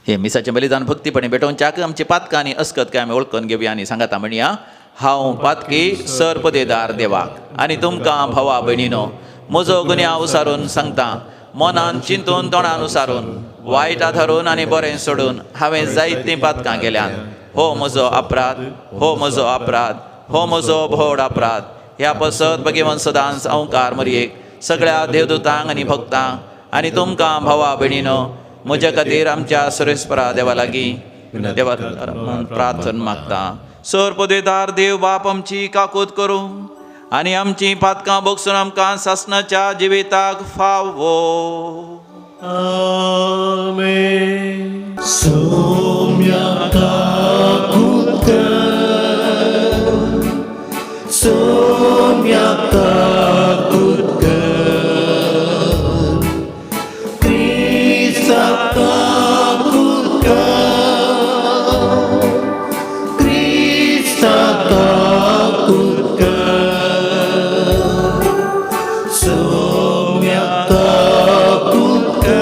हे मिसाचें बलिदान भक्तीपणी भेटोवच्याक आमची पातकां आनी अस्कतकाय आमी वळखून घेवया आनी सांगाता म्हणया हांव पातकी सर पदेदार देवाक आनी तुमकां भावा भयणीनो म्हजो गुन्यांव उसारून सांगता. मनान चिंतून तोंडान उसारून वायट आधारून आनी बरें सोडून हांवें जायतीं पातकां केल्यान. हो म्हजो अपराध, हो म्हजो अपराध, हो म्हजो भोड अपराध. ह्या पसत भगवान सदांच अवकार मरयेक सगळ्या देवदूतांक आनी भक्तांक आनी तुमकां भावा भयणीनो म्हजे खातीर आमच्या सुरेस्परा देवा लागीं देवा प्रार्थना मागता. सर पदेदार देव बाप आमची काकूत करूं आनी आमची पातकां भोगसून आमकां सासणाच्या जिविताक फावो. आमेन. सोम्या काकूत कर, सोम्या काकूत कर, क्रिस्ता काकूत कर, क्रिस्ता काकूत कर, सोम्या काकूत कर,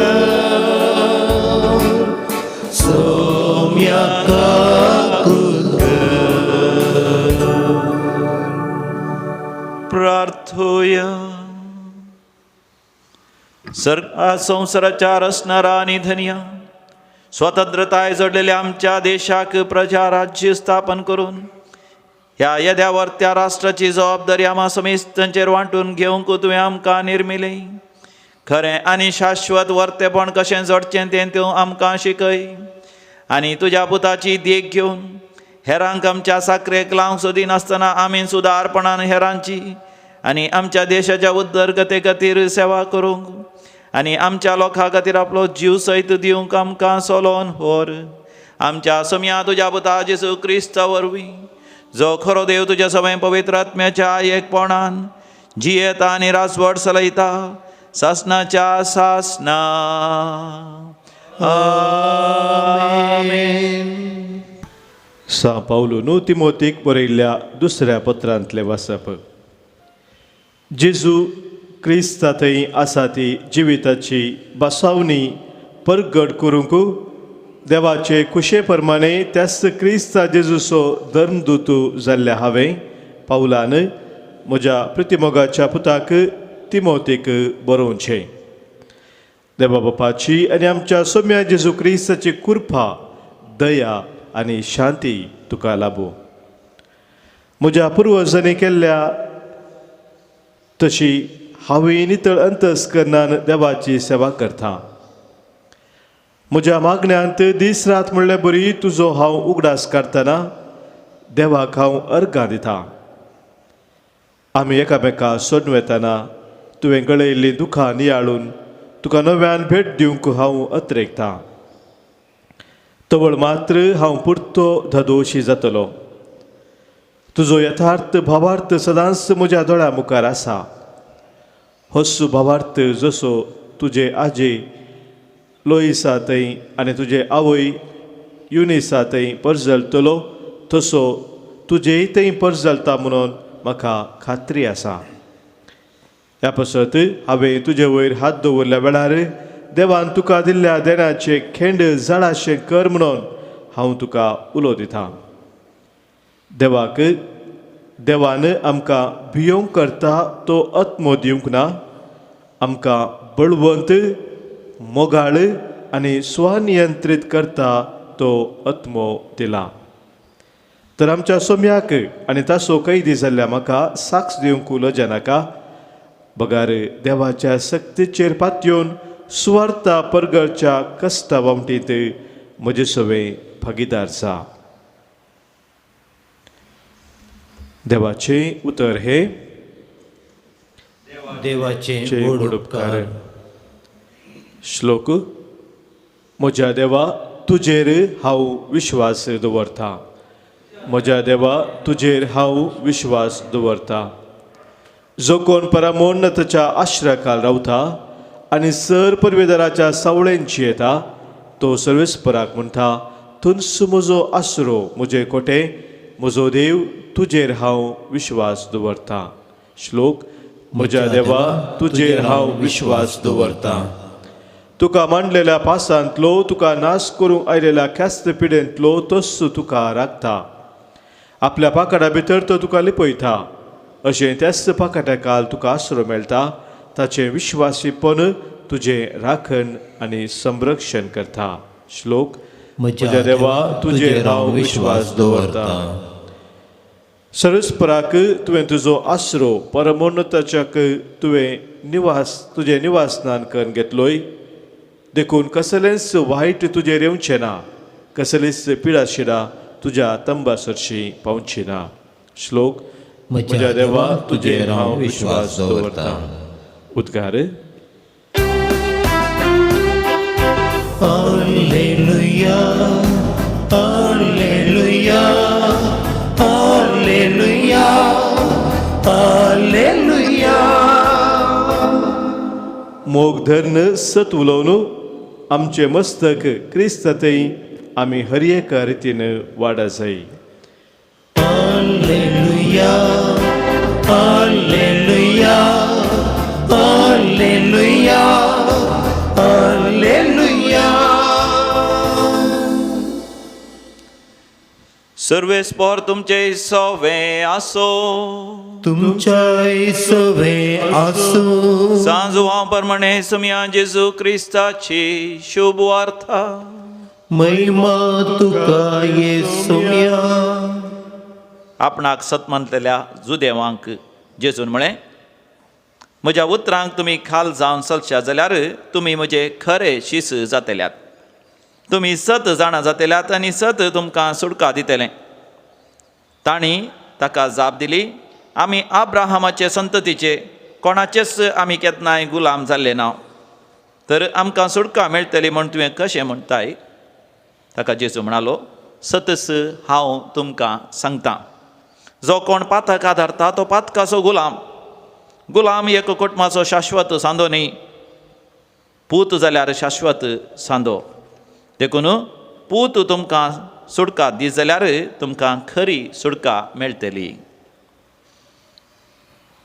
सोम्या काकूत कर. प्रार्थोया. संसाराच्या रचणारा आणि धन्या स्वतंत्रताय जोडलेल्या आमच्या देशाक प्रजा राज्य स्थापन करून ह्या येद्यावर त्या राष्ट्राची जबाबदारी आम्हा समेस्तांचेर वांटून घेवंक तुवें आमकां निर्मिले. खरें आनी शाश्वत वर्तेपण कशें जोडचें तें तूं आमकां शिकय. आनी तुज्या पुताची देख घेवन हेरांक आमच्या साखरेक लावंक सोदी नासतना आमी सुद्दां अर्पणान हेरांची आनी आमच्या देशाच्या उद्दरगते खातीर सेवा करूंक आनी आमच्या लोकां खातीर आपलो जीव सयत दिवंक आमकां सोलोन व्हर. आमच्या समिया तुज्या पुता जेजू क्रिस्ता वरवीं जो खरो देव तुज्या सवय पवित्र आत्म्याच्या एकपणान जियेता आनी रासवट चलयता सासनाच्या सासना. आमेन. सा पावलो तिमोथीक बरयल्ल्या दुसऱ्या पत्रांतले वाचप. जेजू क्रिस्ता थंय आसा ती जिविताची बासावणी परगट करूंक देवाचे कुशे प्रमाणे त्याच क्रिस्ता जेजूचो धर्मदूत जाल्ल्या हांवें पावलान म्हज्या प्रतिमोगाच्या पुताक तिमोथीक बरोवचें. देवा बापाची आनी आमच्या सौम्या जेजू क्रिस्ताची कृपा दया आनी शांती तुका लाभो. म्हज्या पुर्वजांनी केल्ल्या तशी हांवें नितळ अंतस्करणान देवाची सेवा करता. म्हज्या मागण्यांत दीस रात म्हणल्यार बरी तुजो हांव उगडास काडटना देवाक हांव अर्गां दिता. आमी एकामेकां सोडून वेतना तुवें गळयल्लीं दुखां नियाळून तुका नव्यान भेट दिवंक हांव अत्रेकतां. तवळ मात्र हांव पुरतो धदोशी जातलो. तुजो यथार्थ भावार्थ सदांच म्हज्या दोळ्या मुखार आसा. होसू भावार्थ जसो तुजे आजे लोईसा थंय आनी तुजे आवय युनिसा थंय परजळटलो तसो तुजेय थंय परजळटा म्हणून म्हाका खात्री आसा. ह्या पासत हांवें तुजे वयर हात दवरल्या वेळार देवान तुका दिल्ल्या देण्याचे खेंड झाडाशें कर म्हणून हांव तुका उलो दितां. देवान आमकां भियोंक करता तो आत्मो दिवंक ना. आमकां बळवंत मोगाळ आनी स्वनियंत्रीत करता तो आत्मो दिला. तर आमच्या सोम्याक आनी ताचो कैदी जाल्ल्या म्हाका साक्ष दिवंक लज नाका. बगार देवाच्या सक्तीचेर पातयेवन सुवार्ता परगळच्या कश्टा वावटींत म्हजे सवे भागीदार जा. देवाचे उतर हे देवाचे गोड उपकार. श्लोक. म्हज्या देवा तुजेर हांव विश्वास दवरता. म्हज्या देवा तुजेर हांव विश्वास दवरता. जो कोण परमोन्नताच्या आश्रयाखाल रावता आनी सर परवेदराच्या सावळेंची येता तो सर्वेस्पराक म्हणटा तुंस म्हजो आसरो म्हजे कोटे म्हजो देव तुजेर हांव विश्वास दवरता. श्लोक. म्हज्या देवा तुजेर हांव विश्वास दवरता. तुका मांडलेल्या पासांतलो तुका नाश करूंक आयलेल्या ख्यास्त पिडेंतलो तस तुका राखता. आपल्या पाकाडा भितर तो तुका लिपयता. अशें त्याच पाकाट्याकाल तुका आसरो मेळटा. ताचें विश्वासीपण तुजें राखण आनी संरक्षण करता. श्लोक. म्हज्या देवा तुजेर हांव विश्वास दवरता. सरस्पराक तुवें तुजो आसरो परमोन्नताच्याक तुजें निवासस्थान करून घेतलोय. देखून कसलेंच वायट तुजेर येवचें ना. कसलीच पिडाशिडा तुज्या तंबासरशी पावची ना. श्लोक. म्हज्या देवा तुजेर हांव विश्वास दवरता. उद्गार. हालेलुया हालेलुया हालेलुया हालेलुया. मोग धरण सत उलोवन आमचे मस्तक क्रिस्तातय आमी हर एका रितीन वाडा जाय. हालेलुया हालेलुया हालेलुया हालेलुया. सर्वेस्पर तुमचे सवे आसो. तुमच्या सवे आसो. सांजो हांव परमणे समिया जेजू क्रिस्ताची शुभ वार्ता महिमा तुका येसुया. आपणाक सत मानलेल्या जुदेवांक जेजून म्हळें, म्हज्या उतरांक तुमी खाल जावन चलश्या जाल्यार तुमी म्हजे खरे शिस जातल्यात. तुमी सत जाणां जातल्यात आनी सत तुमकां सुटका दितलें. तांणी ताका जाप दिली, आमी अब्राहमाचे संततीचे, कोणाचेच आमी केन्नाय गुलाम जाल्ले ना, तर आमकां सुटका मेळटली म्हूण तुवें कशें म्हणटाय? ताका जेजू म्हणालो, सतस हांव तुमकां सांगतां, जो कोण पातक आदारता तो पातकाचो गुलाम एक कुटुंबाचो शाश्वत सांदो न्ही, पूत जाल्यार शाश्वत सांदो. देखून पूत तुमकां सुटका दी जाल्यार तुमकां खरी सुटका मेळटली.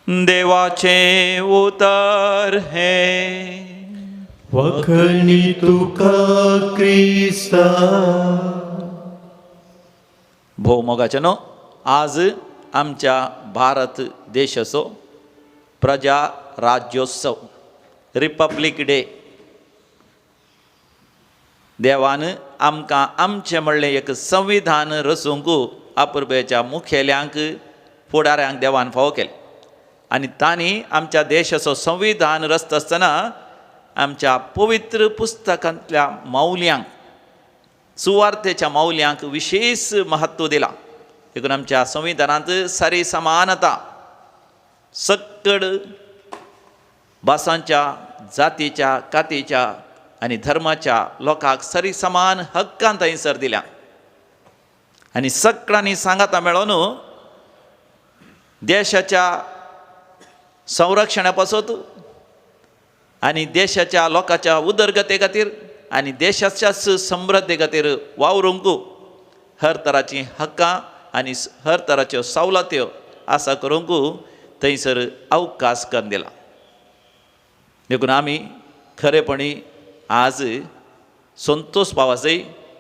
देवाचे उतर हे. वखणी तुका क्रिस्ता. भोव मोगाचे न्हू, आज आमच्या भारत देशाचो प्रजा राज्योत्सव, रिपब्लीक डे. देवान आमकां आमचें म्हणलें एक संविधान रचूंक अपुर्बेच्या मुखेल्यांक फुडाऱ्यांक देवान फावो केलें. आनी तांणी आमच्या देशाचो संविधान रचता आसतना आमच्या पवित्र पुस्तकांतल्या मौल्यांक, सुवार्थेच्या मौल्यांक विशेष महत्व दिलां. देखून आमच्या संविधानांत सारी समानता, सकड भासांच्या, जातीच्या, कातीच्या आनी धर्माच्या लोकांक सरी समान हक्कां थंयसर दिल्या. आनी सगळ्यांनी सांगाता मेळोन देशाच्या संरक्षणा पासत आनी देशाच्या लोकांच्या उदरगते खातीर आनी देशाच्याच समृद्धी खातीर वावरूंक हर तराची हक्कां आनी हर तराच्यो सवलत्यो आसा करूंक थंयसर अवकाश करून दिला. देखून आमी खरेपणी आज संतोश पावचे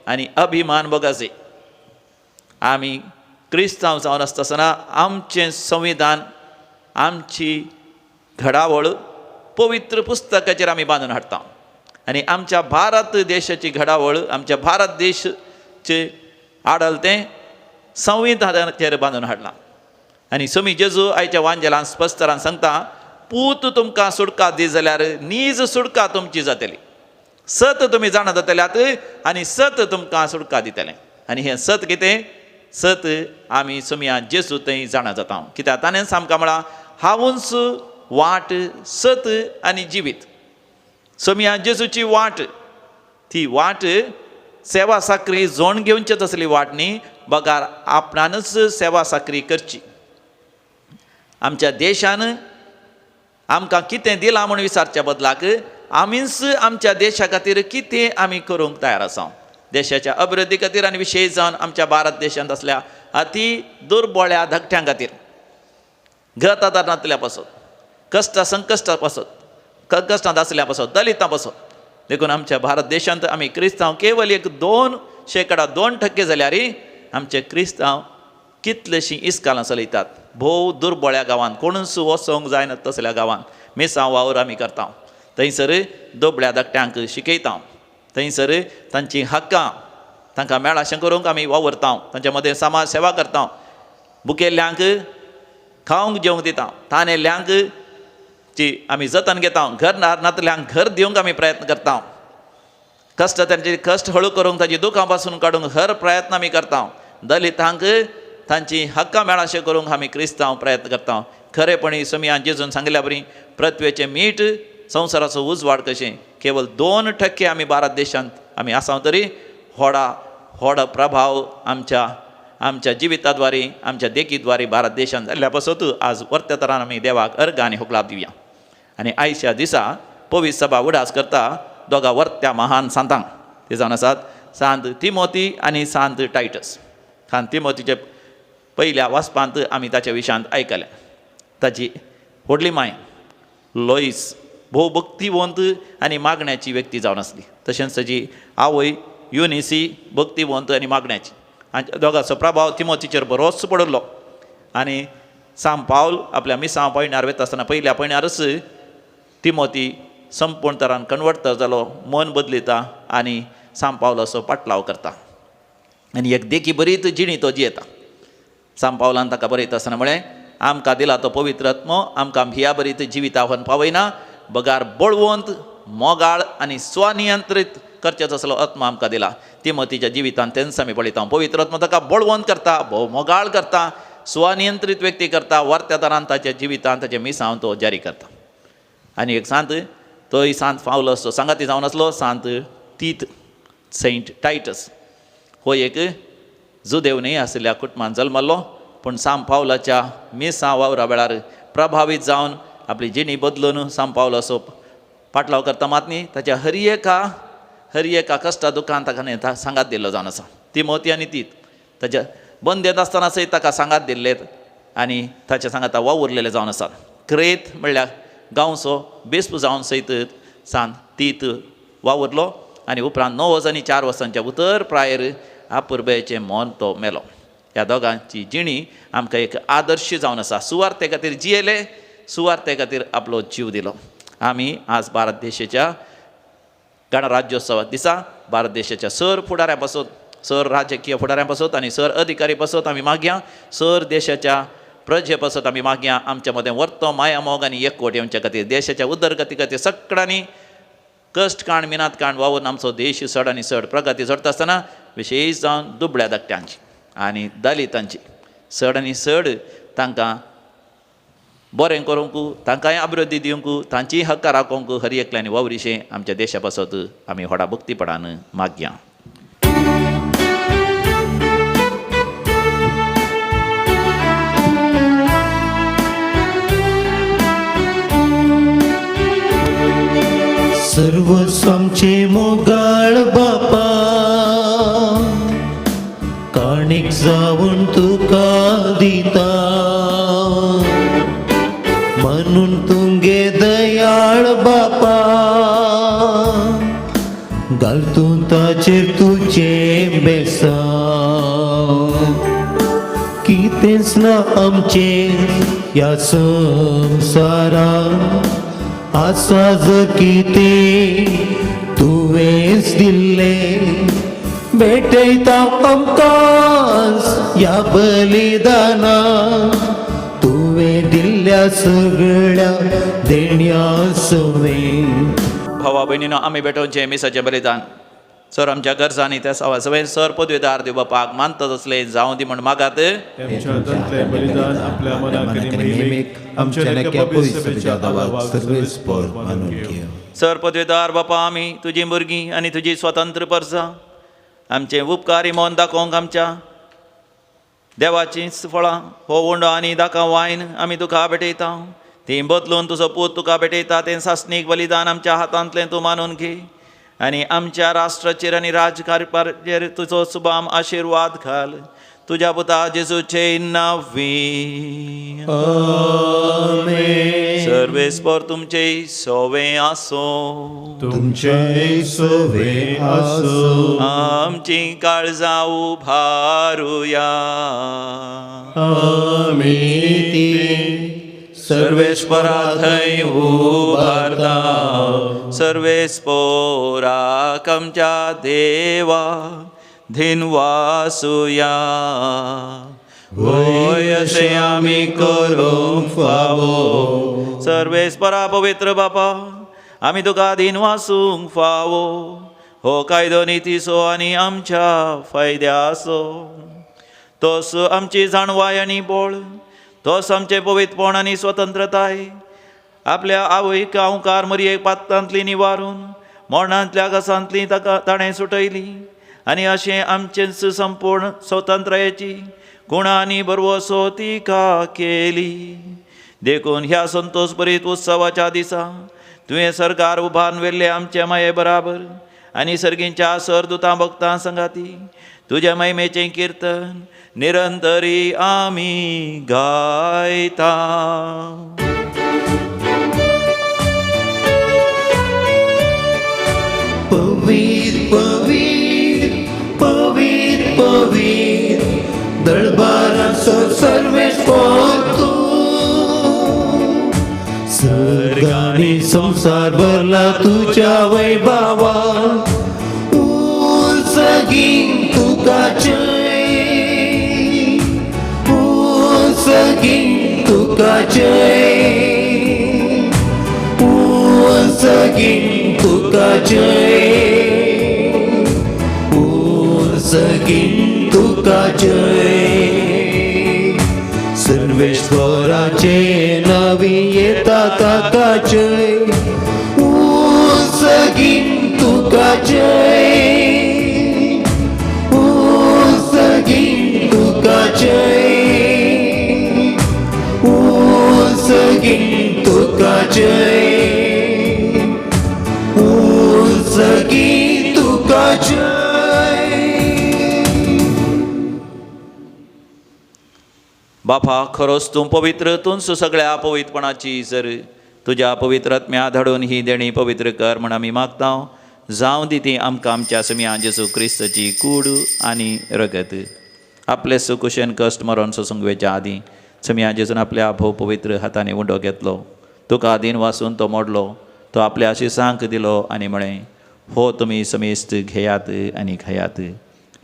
आनी अभिमान भोगाचे. आमी क्रिस्तांव जावन आसतना आमचें संविधान, आमची घडावळ पवित्र पुस्तकाचेर आमी बांदून हाडटा. आनी आमच्या भारत देशाची घडावळ, आमच्या भारत देशाचे आडलतें संविधानाचेर बांदून हाडलां. आनी स्वामी जेजू आयच्या वांजेलान स्पश्टरान सांगता, पूत तुमकां सुटका दी जाल्यार नीज सुटका तुमची जातली. सत तुमी जाणा जातल्यात आनी सत तुमकां सुटका दितलें. आनी हें सत कितें? सत आमी सुमया जेजू थंय जाणा जाता. कित्याक ताणें आमकां म्हळां, हांवूच वाट, सत आनी जिवीत. सुमया जेजूची वाट, ती वाट सेवा साकरी जोण घेवचीच असली वाट न्ही, बगार आपणानच सेवा साकरी करची. आमच्या देशान आमकां कितें दिलां म्हूण विचारच्या बदलाक आमीच आमच्या देशा खातीर कितें आमी करूंक तयार आसा. देशाच्या अभिवृद्धी खातीर आनी विशेश जावन आमच्या भारत देशांत असल्या अति दुर्बळ्या धाकट्यां खातीर, गत आदारांतल्या पासत, कश्ट संकश्टा पासत, कश्टांत आसल्या पासत, दलितां पासत. देखून आमच्या भारत देशांत आमी क्रिस्तांव केवल एक 2% जाल्यार आमचे क्रिस्तांव कितलेशीं इस्कालां चलयतात. भोव दुर्बळ्या गांवांत, कोणूच वचोंक जायना तसल्या गांवांत मेसांव वावर आमी करता. थंयसर दोबळ्या धाकट्यांक शिकयता. थंयसर तांची हक्कां तांकां मेळाशें करूंक आमी वावरता. तांचे मदें समाज सेवा करता. भुकेल्ल्यांक खावंक जेवंक दिता. तानेल्ल्यांक ची आमी जतन घेता. घर नातल्यांक घर दिवंक आमी प्रयत्न करता. कश्ट तांचे कश्ट हळू करूंक, ताची दुखां पासून काडूंक हर प्रयत्न आमी करता. दलितांक तांची हक्कां मेळाशें करूंक आमी क्रिस्तांव प्रयत्न करता. खरेपणी सुमया जेजून सांगल्या बरी, पृथ्वेचें मीठ, संवसाराचो उजवाड कशें. केवल 2% आमी भारत देशांत आमी आसा तरी व्हडा प्रभाव आमच्या जिविताद्वारे, आमच्या देखीद्वारे भारत देशांत जाल्ल्या पासत आज वर्त्या तरान आमी देवाक अर्घ आनी होकलाप दिवया. आनी आयच्या दिसा पवित्र सभा उडास करता दोगा वर्त्या महान सांतांक. ते जावन आसात सांत तिमोथी आनी सांत टायटस. सांत तिमोथीचे पयल्या वाचपांत आमी ताच्या विशयांत आयकलें. ताची व्हडली मांय लोईस भोव भक्तिवंत आनी मागण्याची व्यक्ती जावन आसली. तशेंच ताची आवय युनिसी भक्तिवंत आनी मागण्याची. आनी दोगांचो प्रभाव तिमोथीचेर बरोच पडलो. आनी सांत पावल आपल्या मिसां पयण्यार वता आसतना पयल्या पयण्यारच तिमोथी संपूर्ण तरान कन्वर्ट जालो, मन बदलिता आनी सांब पावलाचो पाटलाव करता आनी एक देखी बरीत जिणी तो जियेता. सांब पावलान ताका बरयता आसतना म्हळें आमकां दिला तो पवित्र आत्मो आमकां ह्या बरीत जिवितावन पावयना बगार बळवंत मोगाळ आनी स्वनियंत्रीत करचेचो असलो आत्मो आमकां दिला. तिमोथीच्या जिवितांत तेंच आमी पळयता. पवित्र आत्मो ताका बळवंत करता, मोगाळ करता, स्वनियंत्रीत व्यक्ती करता, वर्त्या तरान ताच्या जिवितांत ताचे मिसांव तो जारी करता. आनी एक सांत तोय सांत पावलो असतो सांगाती जावन आसलो सांत तीत सेंट टायटस. हो एक जुदेव न्ही आशिल्ल्या कुटुंबांत जल्मल्लो पूण सांब पावलाच्या मिसां वावरा वेळार प्रभावीत जावन आपली जिणी बदलून सांब पावलो असो पाटलाव करता. मात न्ही ताच्या हर एका कश्टा दुखान ताका सांगात दिल्लो जावन आसा. तिमोथी आनी तीत ताच्या बंदेंत आसतना सयत ताका सांगात दिल्लेत आनी ताच्या सांगाता वावुरलेले जावन आसात. क्रेत म्हणल्यार गांवचो बेस्प जावन सयत सांत तीत वावुरलो आनी उपरांत 9 वर्सां आनी 4 वर्सांच्या उतर प्रायर आपुर्बेचें मोन तो मेलो. ह्या दोगांची जिणी आमकां एक आदर्श जावन आसा. सुवार्ते खातीर जियेले, सुवार्ते खातीर आपलो जीव दिलो. आमी आज भारत देशाच्या गणराज्योत्सवा दिसा भारत देशाच्या सर फुडाऱ्यां पासून, सर राजकीय फुडाऱ्यां पासून आनी सर अधिकारी पासून आमी मागया, सर देशाच्या प्रजे पासून आमी मागया आमच्या मदें वर्तो माया मोग आनी एकवट येवच्या खातीर, देशाच्या उदरगती खातीर सगळ्यांनी कश्ट काण मिनात काण वावरून आमचो देश चड आनी चड प्रगती चडता आसतना विशेश जावन दुबळ्या धाकट्यांची आनी दलितांची चड आनी चड तांकां बरें करूंक, तांकांय अभिवृद्धी दिवंक, तांचीय हक्कां राखोवंक हर एकल्यांनी वावरीशें आमच्या देशा पासत आमी व्हडा भक्तीपणान मागया. सर्वस्वांचे मोगाळ बापा काणीक जावून तुका दिता म्हणून तुंगे दयाळ बापा घाल तूं ताचेर तुजें बेसांव. कितेंच ना आमचेर ह्या संवसारांत आसा जर कितें तुवेंच दिल्लें भेटयता आमकांच ह्या बलिदाना तुवें दिल्ल्या सगळ्या देण्या सवें. भावा भयणीनो आमी भेटोवचें मिसाचें बलिदान सर आमच्या गरजांनी त्या सवा सवय सर पदवेदार दिव बापाक मानता तसलें जावं दी म्हण मागात. तेमच्या बलिदान आपल्या मनाक नेहमीक आमच्या नक्या पवित्र सभेच्या दावाक सर्वेस्पर मानून घेव. सर पदवेदार बापा आमी तुजीं भुरगीं आनी तुजी स्वतंत्र परसां आमचें उपकारी मोन दाखोवंक आमच्या देवाचीं फळां हो उंडो आनी दाखा वायन आमी तुका भेटयता. ती बदलून तुजो पूत तुका भेटयता. तें सासणीक बलिदान आमच्या हातांतलें तूं मानून घे आनी आमच्या राष्ट्राचेर आनी राजकारपाचेर तुजो सुबाम आशिर्वाद घाल. तुज्या पुता जेजूचे नांवी आमेन. सर्वेस्पर तुमचे सोवें आसो, तुमचे सोवे आसो. आमची काळजां उभारुया. आमी सर्वेस्परा थंय उबारता. सर्वेस्पराक आमच्या देवा धिनवासुया. होय अशें आमी करूंक फावो. सर्वेस्परा पवित्र बापा आमी तुका धिनवासूंक फावो. हो कायदो नितीसो आनी आमच्या फायद्याचो. तोच आमची जाणवाय आनी बोळ, तोच आमचे पवित्रपण आनी स्वतंत्रताय. आपल्या आवयक हांवकार मरयेक पातांतली निवारून मरणांतल्या घसांतली ताका ताणें सुटयली आनी अशें आमचेच संपूर्ण स्वतंत्रतेची गुणांनी बरवसो तिका केली. देखून ह्या संतोश भरीत उत्सवाच्या दिसा तुवें सरकार उभारून व्हेल्ले आमचे माये बराबर आनी सर्गींच्या सरदुतां भक्तां संगाती तुज्या महिमेचें किर्तन निरंतरी आमी गायता. पवित्र पवित्र पवित्र पवित्र दरबाराचो सर्वेस्पर तूं. सर्ग आनी संसार भरला तुज्या वैभवान. सगीं तुकाचें सगीं तुकाचें सगीं तुकाचें सगीं तुकाचें सर्वेश्वराचे नावी येता ताकाचें सगीं तुकाचें सगीं तुकाचें सगीं तुकाचें सगीं तुकाचें बापा खरोच तूं पवित्र तूंच सगळ्या अपवित्रपणाची जर तुज्या पवित्र आत्म्या धाडून ही देणी पवित्र कर म्हण आमी मागता जावं दी ती आमकां आमच्या समिया जेजू क्रिस्ताची कूड आनी रगत आपले सुकुशेन कश्ट मरण सोसंगवेच्या आदीं समिया जेजून आपल्या भोव पवित्र हातांनी उंडो घेतलो तुका आदीन वाचून तो मोडलो तो आपल्या आशिसांक दिलो आनी म्हळें हो तुमी समेस्त घेयात आनी खायात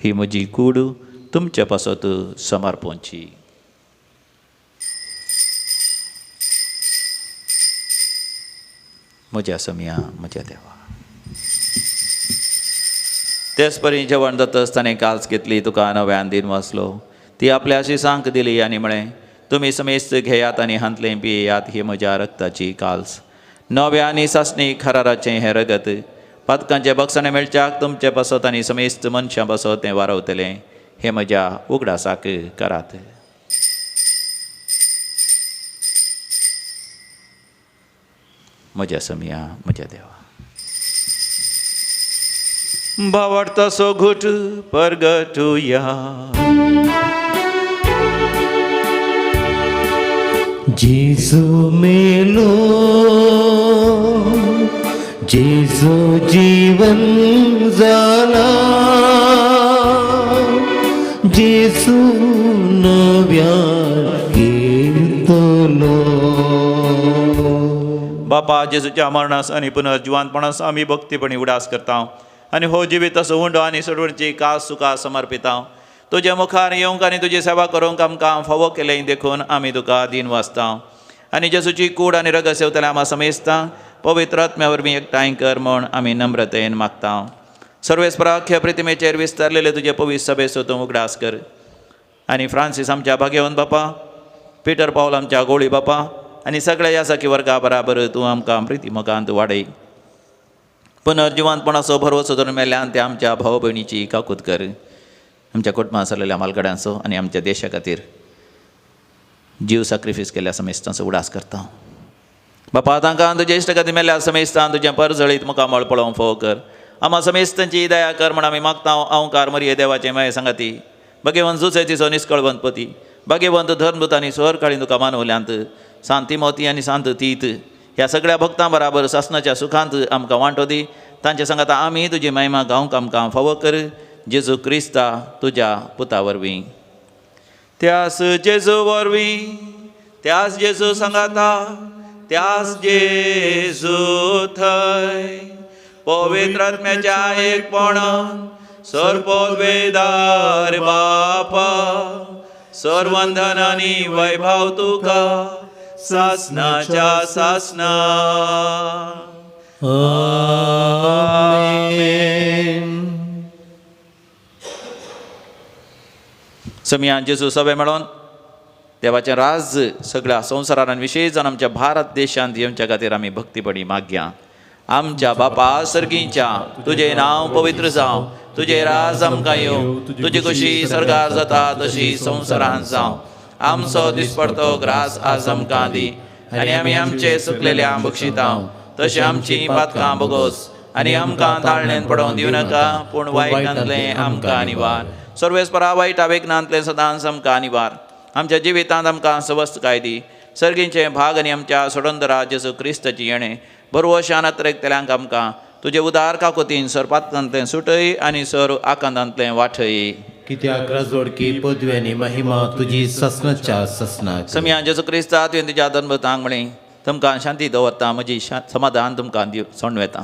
ही म्हजी कूड तुमचे पासत समर्पणची म्हज्या समिया म्हज्या देवा तेच परी जेवण जातच ताणें काल्स घेतली तुका नव्यान दिन वाचलो ती आपल्या आशिसांक दिली आनी म्हळें तुमी समेस्त घेयात आनी हांतलें पियेयात ही म्हज्या रक्ताची काल्स नव्या आनी सासणी खराराचें हें रगत पातकांचे बक्षणे मेळच्याक तुमचे बसत आनी समेस्त मनशां बसत तें वारवतलें हे म्हज्या उगडासाक करात म्हज्या समिया म्हज्या देवा भावार्थ सो घुट परगटुया जेजू मेलो जेजू जीवन जाला जेजू नव्या येतलो बापा जेजूच्या मरणास आनी पुनर्जिवांतपणास आमी भक्तीपणी उडास करता आनी हो जिवीत असो उंडो आनी सोडवणची कास सुका समर्पिता तुजे मुखार येवंक आनी तुजी सेवा करूंक आमकां फावो केलें देखून आमी तुका दिन वाचता आनी जेजूची कूड आनी रगत सेवतले आमी समेजता पवित्र आत्म्या वरवीं एकठांय कर म्हूण आमी नम्रतेन मागता सर्वेस्पराख्य प्रतिमेचेर विस्तारलेले तुजे पवित्र सभेचो तूं उगडास कर आनी फ्रांसीस आमच्या भाग्यवंत बापा पिटर पावल आमच्या गोळी बापा आनी सगळ्या ह्या सखी वर्गा बराबर तूं आमकां प्रितीमकांत वाडय पुनर्जिवांतपणाचो भरवसो धरून मेल्ल्यान ते आमच्या भाव भयणीची काकूत कर आमच्या कुटुंबांत सरलेल्या मालगड्यांचो आनी आमच्या देशा खातीर जीव सॅक्रिफायस केल्या समेस्तांचो उडास करता बापा तांकां तुजे इश्ट खातीर मेल्ल्या समेस्तान तुजें परजळीत मुखार मळपळोवंक फोव कर आमा समेस्तांची दया कर म्हण आमी मागता अवकार मरिये देवाचे माये सांगाती भगवंत जुसेचीचो निश्कळवंत पती भगवंत धर्मदूत आनी स्वर काळीन तुका मानवल्यांत शांती मोती आनी शांत तीत ह्या सगळ्या भक्तां बराबर सासणाच्या सुखांत आमकां वांटो दी तांचे सांगाता आमी तुजी महिमा गावंक आमकां फावो कर जेजू क्रिस्ता तुज्या पुता वरवीं त्यास जेजू वरवीं त्यास जेजू सांगाता त्यास जेजू थंय पवित्र आत्म्याच्या एकपणान सर्पोद्वेदार बापा सर्वंधन आनी वैभव तुका सासनाच्या सासना आमेन. समियान जेजू सभे मेळोन देवाचें राज सगळ्या संवसारान विशेश जावन आमच्या भारत देशांत येवच्या खातीर आमी भक्तीपणी मागया आमच्या बापा सर्गीच्या तुजें नांव पवित्र जावं तुजें राज आमकां येवं तुजी कशी सरकार जाता तशी संवसारांत जावं आमचो दिसपडतो ग्रास आज आमकां दी आनी आमी आमचे सुकलेल्या बक्षिता तशें आमची पातकां बोगोस आनी आमकां ताळणेन पडोवन दिवं नाका पूण वायटांतलें आमकां निवार सर्वेस्परा वायटा वेगनांतलें सदांच आमकां निवार आमच्या जिवितांत आमकां सवस्थकाय दी सर्गीचे भाग आनी आमच्या सोडंदरा जेजू क्रिस्ताची येणें बरोवो शानात रेखतल्यांक आमकां तुजे उदार काकोतीन सर पातकांतलें सुटय आनी सर आकांतांतलें वाठय कित्याक राजोडकी पदव्यांनी महिमा तुजी ससनाच्या ससनाक समिया जेजू क्रिस्ता तुवें तुज्या धर्मतांक म्हळें तुमकां शांती दवरता म्हजी समाधान तुमकां सोडून वेता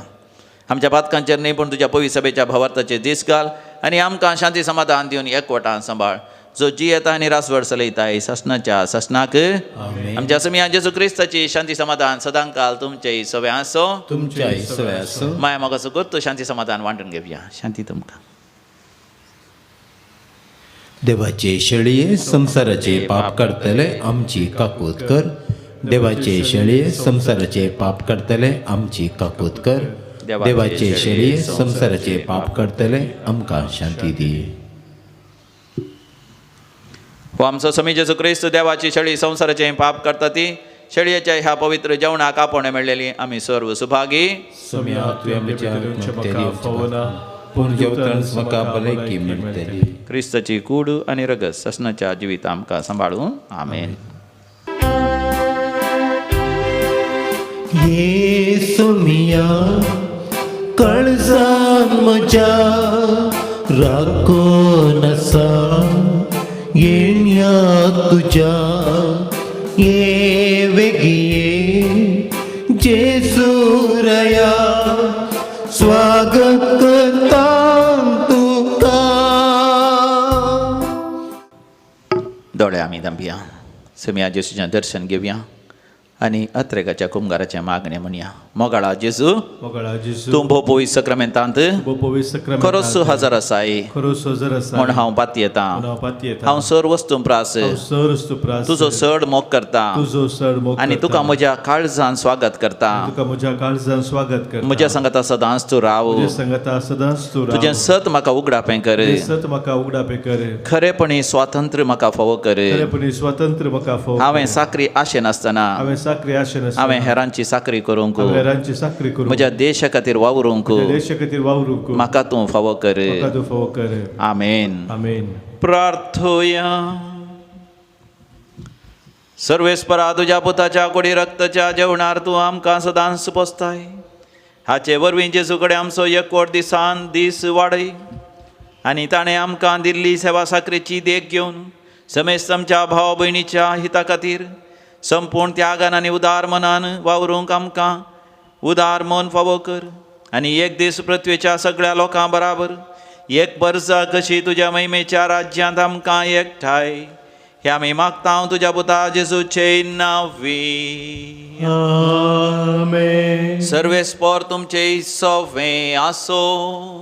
आमच्या पातकांचेर न्ही पूण तुज्या पवित्र सभेच्या भावार्थाचेर दीस घाल आनी आमकां शांती समाधान दिवन एकवटान सांबाळ. जो जी येता आनी रासवड चलयताय ससनाच्या ससनाक आमच्या समिया जेजू क्रिस्ताची शांती समाधान सदांकाल तुमचे सगळे आसो. तुमच्या सवय असो. माया मोगा करतो शांती समाधान वांटून घेवया. शांती तुमकां. देवाचे शेळये संसाराचे पाप करतले आमची काकूत कर. देवाचे शेळये संसाराचे पाप करतले आमची काकूत कर. देवाचे शेळये संसाराचे पाप करतले आमकां शांती दी. हो आमचो समी जेजू क्रिस्त देवाची शेळी संसाराचे पाप करता ती शेळयेच्या ह्या पवित्र जेवणाक आपण मेळलेली आमी सर्व सुभागी. सोम्या तुवें म्हज्या पूण जेवतन म्हाका भलायकी मेळटली. क्रिस्ताची कूड आनी रगत ससनाच्या जिवीत आमकां सांबाळूं. आमेन. येसुमिया काळजान म्हज्या राखून आसा. येण्या तुज्या ये वेगिये जेसूरया स्वागत करता तुका. दोळे आमी धांपया. समिया जेजूचें दर्शन घेवया आनी अत्रेकाच्या कुंभाराचें मागणें म्हणया. मोगाळा जेजू मोगळा जेजू तूं भोव पवित्र सक्रामेंतांत पवित्र सक्रम खरोच हजर आसाय खरोच हजर आसा म्हूण हांव पाती येता. हांव सर वस्तू प्रास तुजो चड मोग करता तुजो चड मोग आनी तुका म्हज्या काळजान स्वागत करता. तुका म्हज्या काळजान स्वागत करता. म्हज्या संगता सदांच तूं राव. तुज्या संगता सदांच तूं राव. तुजें सत म्हाका उगडापें कर. सत म्हाका उगडापें कर. खरेपणी स्वातंत्र्य म्हाका फावो कर. खरेपणी स्वातंत्र्य म्हाका फावो. हांवें साकरी आशे नासतना हांवें साखरी आशे नासतना हांवें हेरांची साकरी करूंक हेरांची साखरी करूंक म्हज्या देशा खातीर वावरूंक देशा खातीर वावरूंक म्हाका तूं फावो कर. म्हाका तूं फावो कर. आमेन. आमेन. प्रार्थोया. सर्वेस्परा तुज्या पुताच्या कुडी रक्ताच्या जेवणार तूं आमकां सदांच पोसताय. हाचे वरवीं जेजू कडेन आमचो एकवट दिसान दीस वाडय आनी ताणें आमकां दिल्ली सेवा साकरेची देख घेवन समेस्त आमच्या भाव भयणीच्या हिता खातीर संपूर्ण त्यागान आनी उदार मनान वावरूंक आमकां उदार मन फावो कर. आनी एक दीस पृथ्वीच्या सगळ्या लोकां बराबर एक वर्सा कशी तुज्या महिमेच्या राज्यांत आमकां एकठांय. हे आमी मागता तुज्या पुता जेजूचे नांवी. आमेन. सर्वेस्पर तुमचे सवे आसो.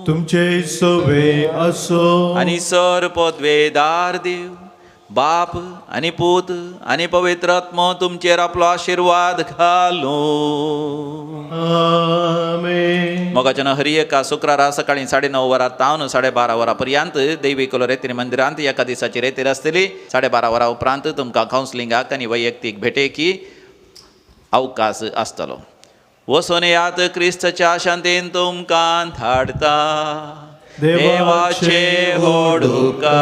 तुमचे सवे असो आनी सर पदवेदार देव बाप आनी पूत आनी पवित्र आत्मो तुमचेर आपलो आशिर्वाद घालो. आमेन. मोगाच्यान हरी एका शुक्रारा सकाळीं 9:30 वरां तावन 12:30 वरां पर्यंत दैवी कोलो रेतीर मंदिरांत एका दिसाची रेतीर आसतली. 12:30 वरां उपरांत तुमकां कावन्सिलिंगाक आनी वैयक्तीक भेटेकी अवकाश आसतलो. वचून येयात. क्रिस्ताच्या शांतीन तुमकां धाडटा. देवाचे होडुका.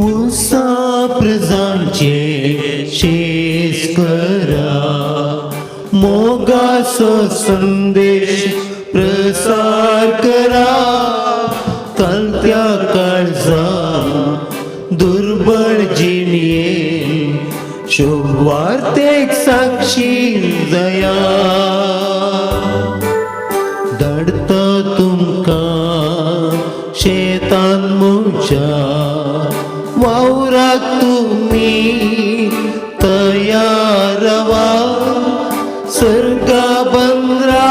उसा प्रजांचे शेष करा. मोगाचो संदेश प्रसार करा. कलत्या काळजां दुर्बळ जिणये शुभवार्तेक साक्षी दया. धाडता तुमकां शेतान म्हज्या वावराक तुमी तयार रावा. सर्गा बंदरा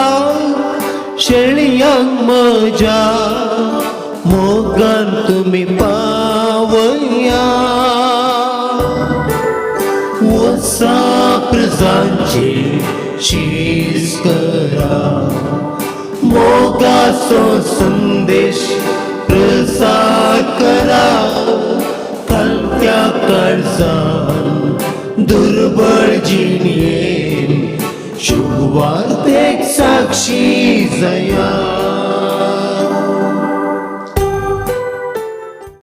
शेळयांक म्हज्या मोगान तुमी पावया. वसा प्रजांचे शीस करा. मोगाचो संदेश प्रसार करा. कलत्या काळजान दुर्बळ जिणये शुभवार्तेक साक्षी जाया.